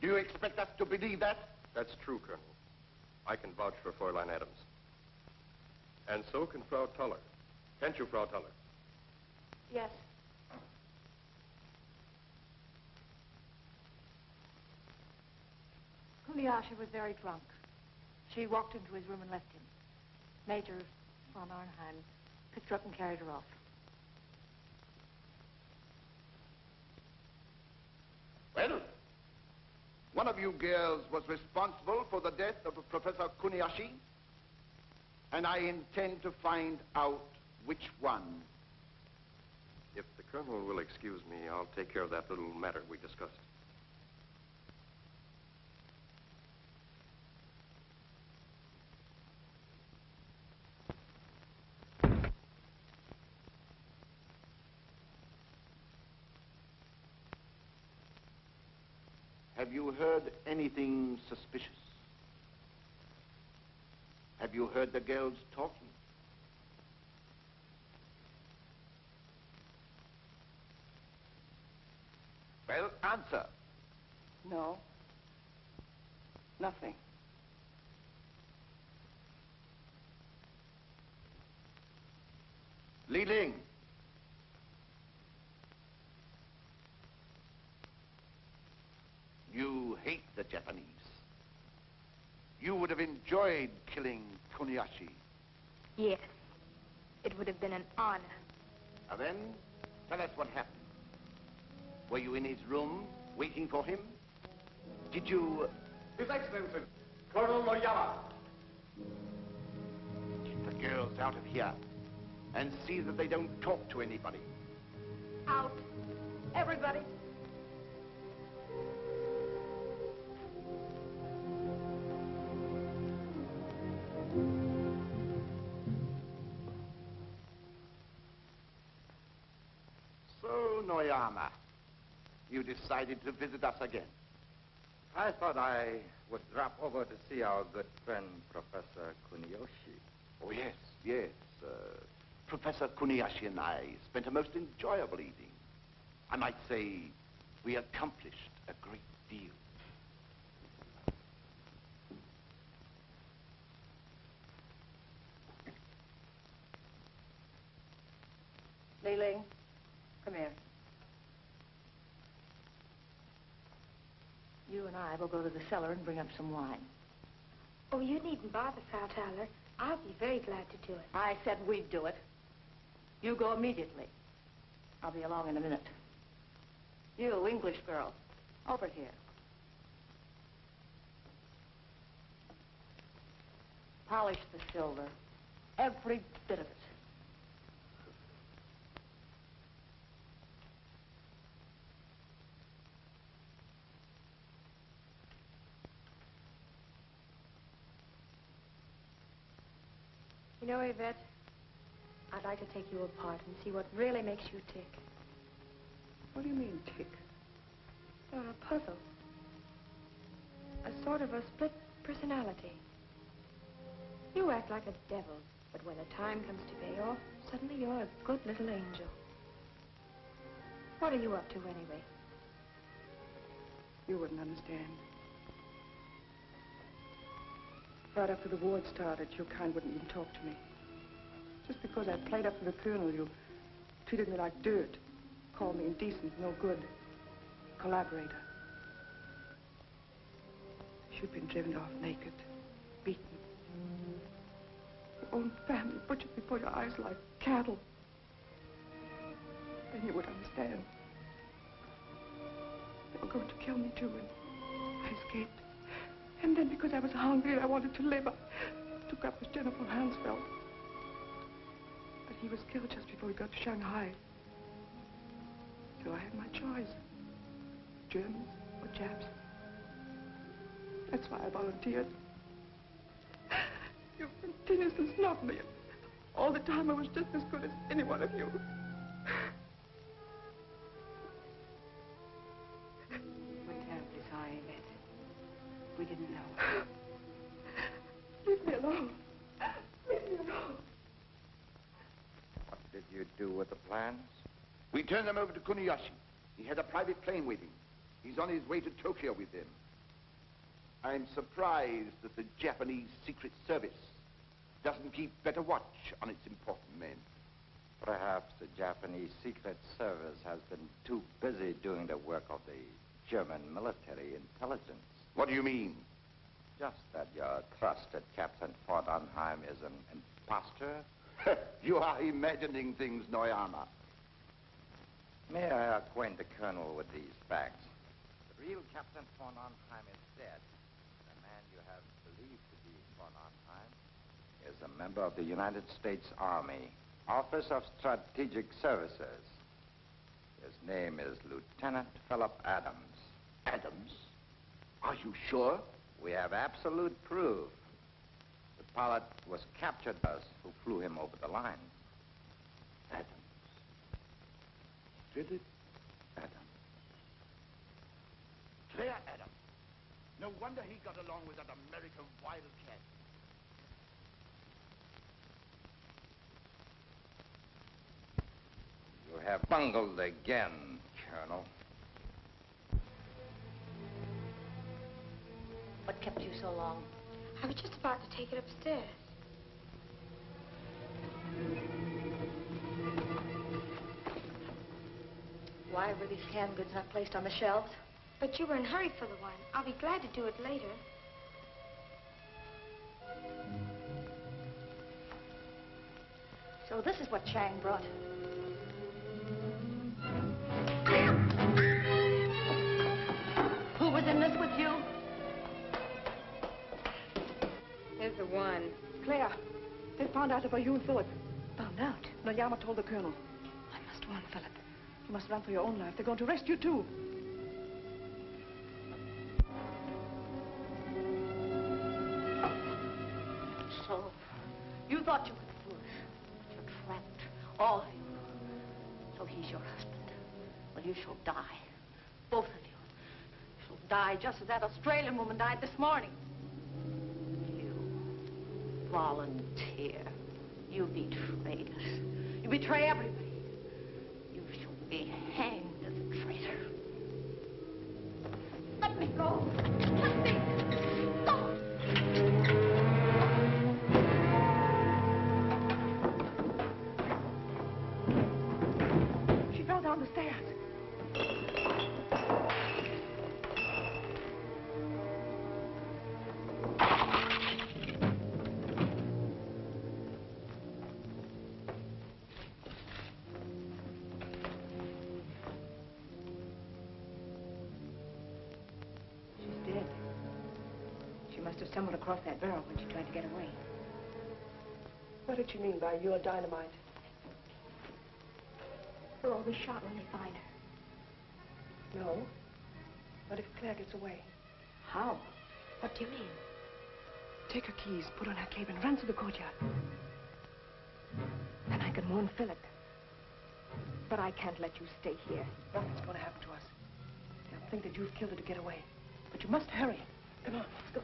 Speaker 2: Do you expect us to believe that?
Speaker 10: That's true, Colonel. I can vouch for Fräulein Adams. And so can Frau Tuller. Can't you, Frau Tuller?
Speaker 4: Yes. Kuniyashi was very drunk. She walked into his room and left him. Major von Arnheim picked her up and carried her off.
Speaker 2: Well, one of you girls was responsible for the death of Professor Kuniyashi, and I intend to find out which one.
Speaker 10: If the Colonel will excuse me, I'll take care of that little matter we discussed.
Speaker 2: Have you heard anything suspicious? Have you heard the girls talking? Well, answer.
Speaker 7: No. Nothing.
Speaker 2: Li Ling. You hate the Japanese. You would have enjoyed killing Kuniyashi.
Speaker 8: Yes. It would have been an honor.
Speaker 2: Now then, tell us what happened. Were you in his room, waiting for him? Did you...
Speaker 11: His Excellency, Colonel Noyama.
Speaker 2: Get the girls out of here and see that they don't talk to anybody.
Speaker 6: Out. Everybody.
Speaker 2: So, Noyama, you decided to visit us again.
Speaker 9: I thought I would drop over to see our good friend, Professor Kuniyoshi.
Speaker 2: Oh, yes, yes. Professor Kuniyoshi and I spent a most enjoyable evening. I might say we accomplished a great deal.
Speaker 13: Li-Ling, come here. You and I will go to the cellar and bring up some wine.
Speaker 8: Oh, you needn't bother, Frau Tyler. I'll be very glad to do it.
Speaker 13: I said we'd do it. You go immediately. I'll be along in a minute. You, English girl, over here. Polish the silver. Every bit of it.
Speaker 8: You know, Yvette, I'd like to take you apart and see what really makes you tick.
Speaker 7: What do you mean, tick?
Speaker 8: You're a puzzle. A sort of a split personality. You act like a devil, but when the time comes to pay off, suddenly you're a good little angel. What are you up to, anyway?
Speaker 7: You wouldn't understand. Right after the war started, your kind wouldn't even talk to me. Just because I played up to the colonel, you treated me like dirt. Called me indecent, no good. Collaborator. You've been driven off naked, beaten. Your own family butchered before your eyes like cattle. Then you would understand. They were going to kill me too, and I escaped. And then because I was hungry and I wanted to live, I took up with General Hansfeld. But he was killed just before we got to Shanghai. So I had my choice. Germans or Japs. That's why I volunteered. You continuously snubbed me. All the time I was just as good as any one of you.
Speaker 13: We're terribly sorry, Yvette. We didn't know.
Speaker 7: Leave me alone. Leave me alone.
Speaker 9: What did you do with the plans?
Speaker 2: We turned them over to Kuniyoshi. He had a private plane waiting. He's on his way to Tokyo with them. I'm surprised that the Japanese Secret Service doesn't keep better watch on its important men.
Speaker 9: Perhaps the Japanese Secret Service has been too busy doing the work of the German military intelligence.
Speaker 2: What do you mean?
Speaker 9: Just that your trusted Captain von Arnheim is an imposter?
Speaker 2: You are imagining things, Noyama.
Speaker 9: May I acquaint the Colonel with these facts? The real Captain von Arnheim is dead. The man you have believed to be von Arnheim is a member of the United States Army, Office of Strategic Services. His name is Lieutenant Philip Adams.
Speaker 2: Adams? Are you sure?
Speaker 9: We have absolute proof. The pilot was captured by us who flew him over the line.
Speaker 2: Adams. Philip Adams. Claire Adams. No wonder he got along with that American wildcat.
Speaker 9: You have bungled again, Colonel.
Speaker 13: What kept you so long?
Speaker 8: I was just about to take it upstairs.
Speaker 13: Why were these canned goods not placed on the shelves?
Speaker 8: But you were in a hurry for the wine. I'll be glad to do it later.
Speaker 13: So this is what Chang brought. Who was in this with you?
Speaker 3: Here's the wine.
Speaker 7: Claire, they found out about you and Philip. Found out? Noyama told the colonel. I must run, Philip. You must run for your own life. They're going to arrest you, too.
Speaker 13: So, you thought you could fool us. You're trapped. All of you. So he's your husband. Well, you shall die. Both of you. You shall die just as that Australian woman died this morning. You volunteer. You betrayed us. You betray everybody. You shall be hanged as a traitor. Let me go. Let me go. She fell down the stairs. Stumbled across that barrel when she tried to get away.
Speaker 7: What did she mean by your dynamite?
Speaker 13: We'll all be shot when they find her.
Speaker 7: No. What if Claire gets away?
Speaker 13: How? What do you mean?
Speaker 7: Take her keys, put on her cape, and run to the courtyard.
Speaker 13: Then I can warn Philip. But I can't let you stay here.
Speaker 7: Nothing's going to happen to us. They'll think that you've killed her to get away. But you must hurry. Come on, let's go.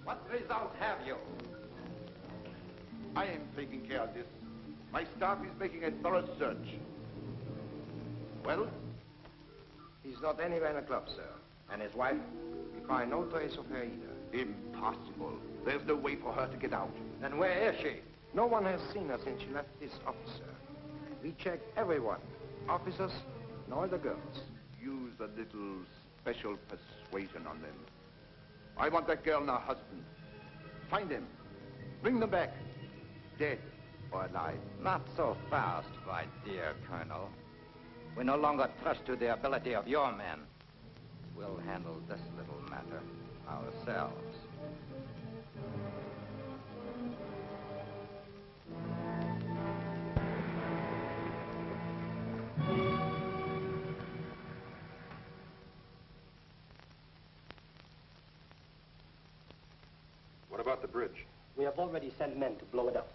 Speaker 9: What result have you?
Speaker 17: I am taking care of this. My staff is making a thorough search. Well?
Speaker 1: He's not anywhere in the club, sir. And his wife? We find no trace of her either.
Speaker 17: Impossible. There's no way for her to get out.
Speaker 1: Then where is she? No one has seen her since she left this office, sir. We checked everyone. Officers and all the girls.
Speaker 17: Use a little special persuasion on them. I want that girl and her husband. Find them. Bring them back. Dead or alive.
Speaker 9: Not so fast, my dear Colonel. We no longer trust to the ability of your men. We'll handle this little matter ourselves.
Speaker 10: What about the bridge?
Speaker 12: We have already sent men to blow it up.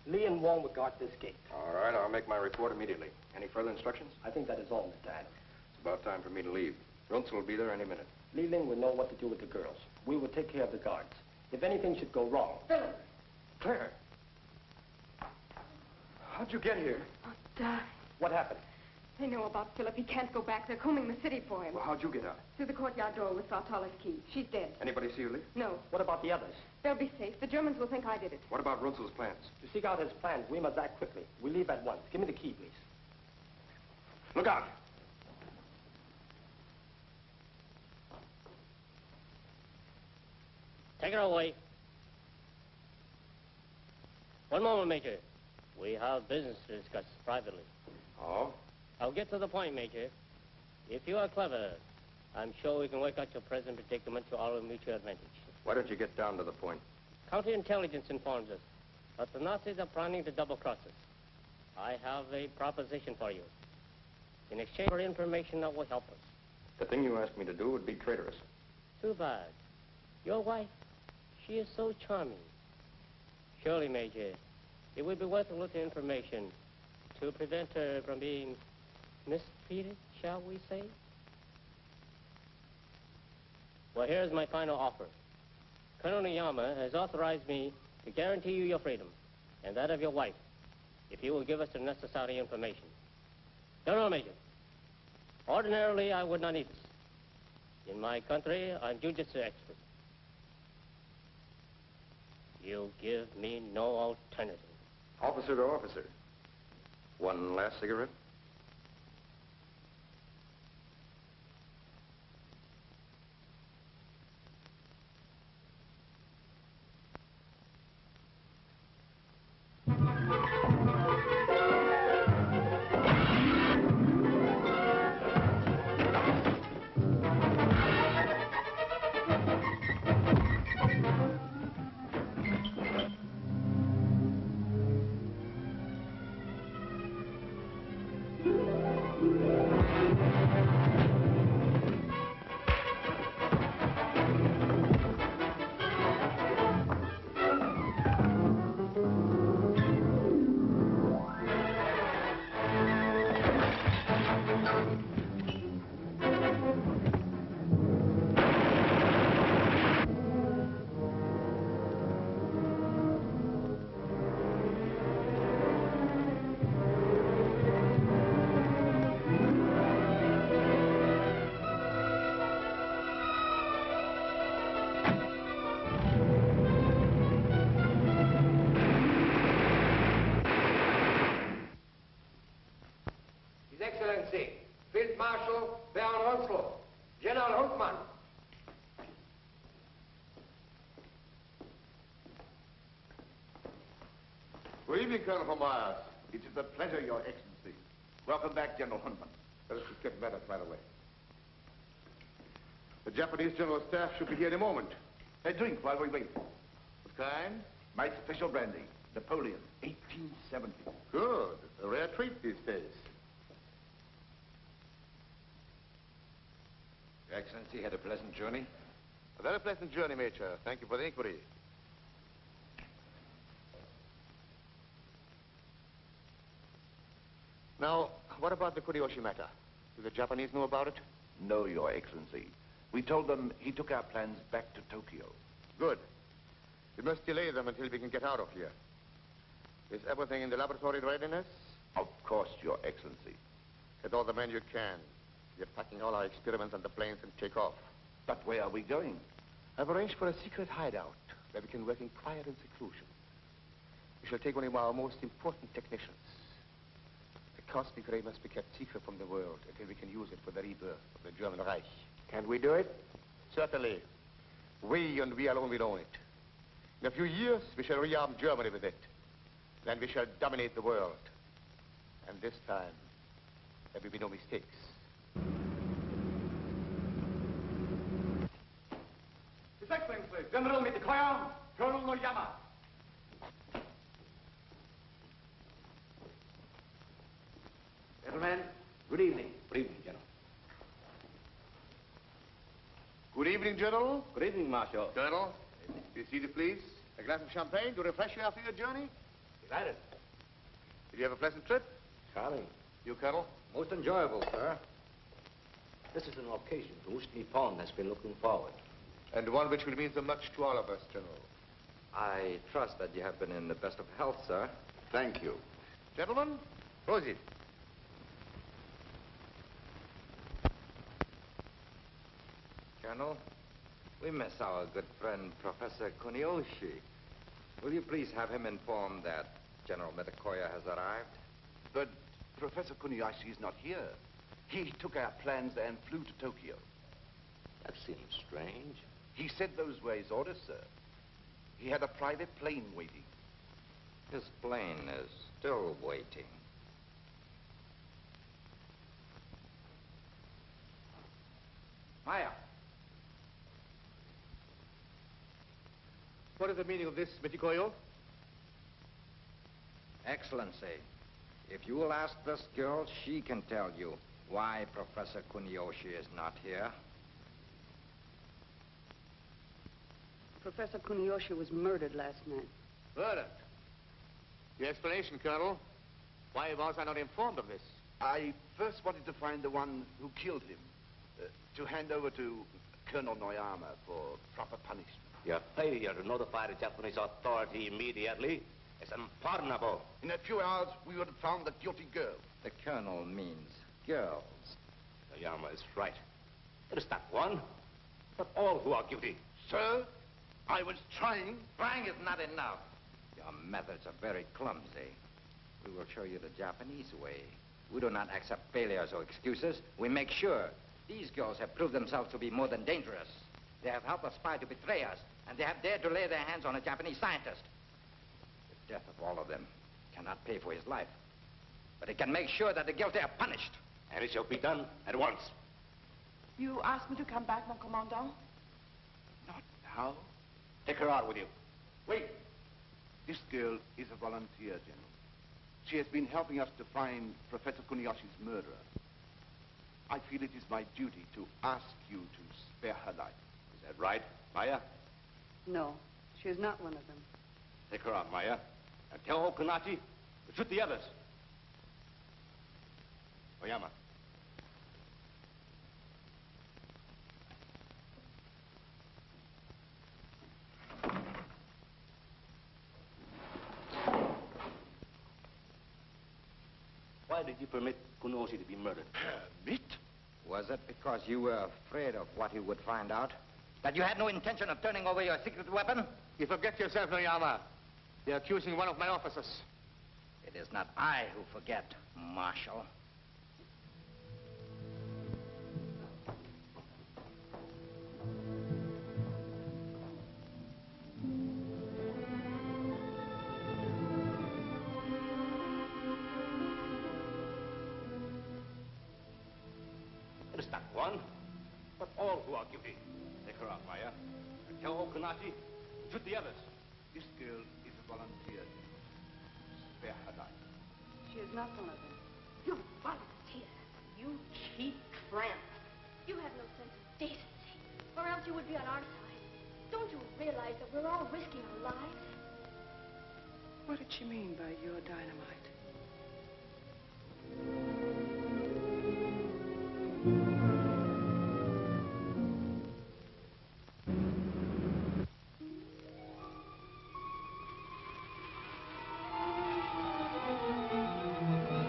Speaker 12: Lee and Wong will guard this gate.
Speaker 10: All right, I'll make my report immediately. Any further instructions?
Speaker 12: I think that is all, Mr. Adams.
Speaker 10: It's about time for me to leave. Runzel will be there any minute.
Speaker 12: Li Ling will know what to do with the girls. We will take care of the guards. If anything should go wrong...
Speaker 13: Philip!
Speaker 10: Claire! How'd you get here?
Speaker 13: Oh, Di.
Speaker 12: What happened?
Speaker 3: They know about Philip. He can't go back. They're combing the city for him.
Speaker 10: Well, how'd you get out?
Speaker 3: Through the courtyard door with Sartala's key. She's dead.
Speaker 10: Anybody see her leave?
Speaker 3: No.
Speaker 12: What about the others?
Speaker 3: They'll be safe. The Germans will think I did it.
Speaker 10: What about Runzel's plans?
Speaker 12: To seek out his plans, we must act quickly. We leave at once. Give me the key, please.
Speaker 10: Look out!
Speaker 19: Take her away. One moment, Major. We have business to discuss privately.
Speaker 10: Oh?
Speaker 19: I'll get to the point, Major. If you are clever, I'm sure we can work out your present predicament to our mutual advantage.
Speaker 10: Why don't you get down to the point?
Speaker 19: Counterintelligence informs us that the Nazis are planning to double-cross us. I have a proposition for you. In exchange for information that will help us.
Speaker 10: The thing you asked me to do would be traitorous.
Speaker 19: Too bad. Your wife, she is so charming. Surely, Major, it would be worth a little information to prevent her from being mistreated, shall we say? Well, here's my final offer. Colonel Niyama has authorized me to guarantee you your freedom and that of your wife if you will give us the necessary information. No, Major. Ordinarily, I would not need this. In my country, I'm jujitsu expert. You give me no alternative.
Speaker 10: Officer to officer. One last cigarette?
Speaker 1: Excellency, Field Marshal Baron Ronslow, General Hultmann.
Speaker 17: Good evening, Colonel von Myers. It is a pleasure, Your Excellency. Welcome back, General Hunman. Let us just get matters right away. The Japanese General Staff should be here in a moment. A drink while we wait. What kind? My special brandy, Napoleon, 1870. Good. A rare treat these days.
Speaker 9: Your Excellency had a pleasant journey?
Speaker 17: A very pleasant journey, Major. Thank you for the inquiry. Now, what about the Kurioshi matter? Do the Japanese know about it?
Speaker 2: No, Your Excellency. We told them he took our plans back to Tokyo.
Speaker 17: Good. We must delay them until we can get out of here. Is everything in the laboratory in readiness?
Speaker 2: Of course, Your Excellency.
Speaker 17: Get all the men you can. We're packing all our experiments on the planes and take off.
Speaker 2: But where are we going?
Speaker 17: I've arranged for a secret hideout where we can work in quiet and seclusion. We shall take one of our most important technicians. The cosmic ray must be kept secret from the world until we can use it for the rebirth of the German Reich. Can we do it? Certainly. We and we alone will own it. In a few years, we shall rearm Germany with it. Then we shall dominate the world. And this time, there will be no mistakes.
Speaker 11: His Excellency, General Mitakoya, Colonel Noyama.
Speaker 5: Gentlemen, good evening. Good evening, General.
Speaker 17: Good evening, General.
Speaker 5: Good evening, Marshal.
Speaker 17: Colonel, be seated, please. A glass of champagne to refresh you after your journey?
Speaker 5: Delighted.
Speaker 17: Did you have a pleasant trip?
Speaker 5: Charming.
Speaker 17: You, Colonel?
Speaker 16: Most enjoyable, sir.
Speaker 12: This is an occasion to which Nippon has been looking forward.
Speaker 17: And one which will mean so much to all of us, General.
Speaker 9: I trust that you have been in the best of health, sir.
Speaker 17: Thank you. Gentlemen, proceed.
Speaker 9: Colonel, we miss our good friend, Professor Kuniyoshi. Will you please have him informed that General Mitakoya has arrived?
Speaker 2: But Professor Kuniyashi is not here. He took our plans and flew to Tokyo.
Speaker 12: That seems strange.
Speaker 2: He said those were his orders, sir. He had a private plane waiting.
Speaker 9: His plane is still waiting.
Speaker 17: Maya. What is the meaning of this, Mitikoyo?
Speaker 9: Excellency, if you will ask this girl, she can tell you why Professor Kuniyoshi is not here.
Speaker 7: Professor Kuniyoshi was murdered last night.
Speaker 17: Murdered? Your explanation, Colonel. Why was I not informed of this?
Speaker 2: I first wanted to find the one who killed him, to hand over to Colonel Noyama for proper punishment.
Speaker 5: Your failure to notify the Japanese authority immediately is unpardonable.
Speaker 2: In a few hours, we would have found the guilty girl.
Speaker 9: The colonel means girls.
Speaker 5: Noyama is right. It is not one, but all who are guilty.
Speaker 2: Sir, I was trying.
Speaker 9: Trying is not enough. Your methods are very clumsy. We will show you the Japanese way. We do not accept failures or excuses. We make sure. These girls have proved themselves to be more than dangerous. They have helped a spy to betray us, and they have dared to lay their hands on a Japanese scientist. The death of all of them cannot pay for his life, but it can make sure that the guilty are punished.
Speaker 5: And it shall be done at once.
Speaker 7: You asked me to come back, mon commandant?
Speaker 2: Not now.
Speaker 5: Take her out with you.
Speaker 2: Wait. This girl is a volunteer, General. She has been helping us to find Professor Kuniyoshi's murderer. I feel it is my duty to ask you to spare her life.
Speaker 5: Is that right, Maya?
Speaker 7: No, she is not one of them.
Speaker 5: Take her out, Maya. And tell Okanachi to shoot the others. Oyama. Why did you permit Kunoshi to be murdered?
Speaker 2: Permit?
Speaker 9: Was it because you were afraid of what he would find out? That you had no intention of turning over your secret weapon?
Speaker 17: You forget yourself, Noyama. You're accusing one of my officers.
Speaker 9: It is not I who forget, Marshal.
Speaker 2: one, but all who are guilty. Take her out, Maya. And tell Okanashi, shoot the others. This girl is a volunteer. Spare her life.
Speaker 15: She is not one of them.
Speaker 6: You volunteer. You cheap tramp. You have no sense of decency, or else you would be on our side. Don't you realize that we're all risking our lives?
Speaker 7: What did she mean by your dynamite?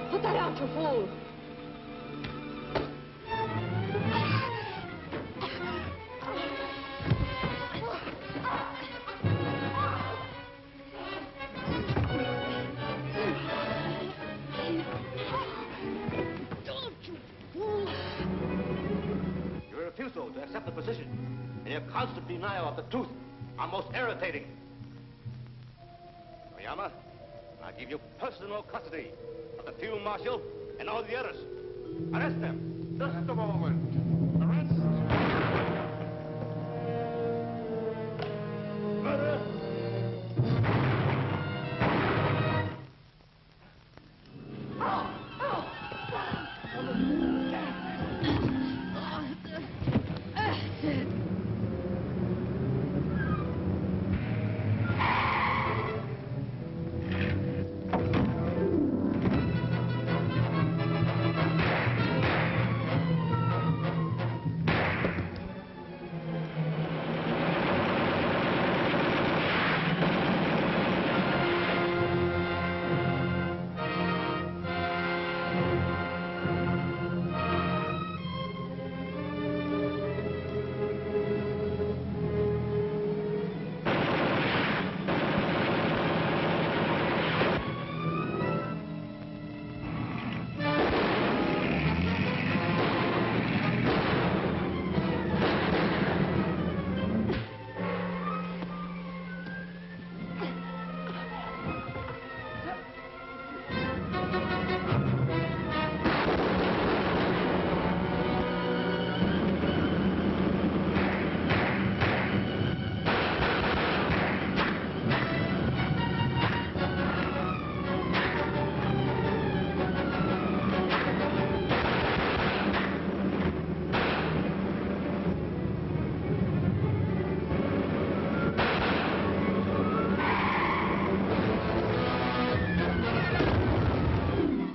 Speaker 6: Put that out, you fool!
Speaker 2: Your refusal to accept the position and your constant denial of the truth are most irritating. Oyama, I give you personal custody of the field marshal and all the others. Arrest them.
Speaker 18: Just a moment. Arrest.
Speaker 2: Murder.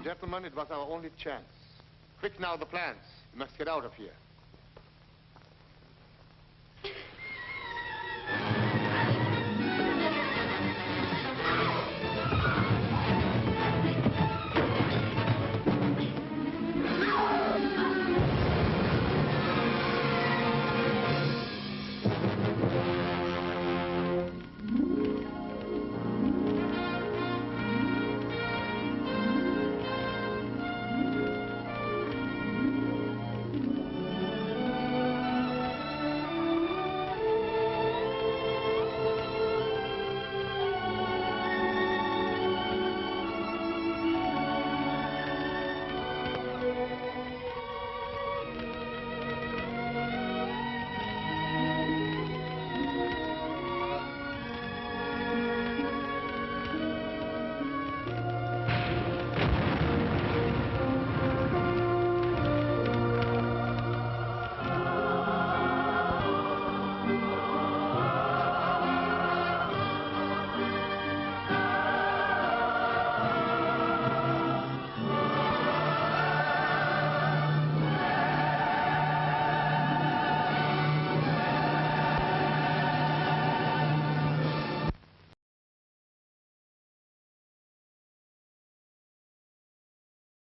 Speaker 17: Gentlemen, it was our only chance. Quick now, the plans. We must get out of here.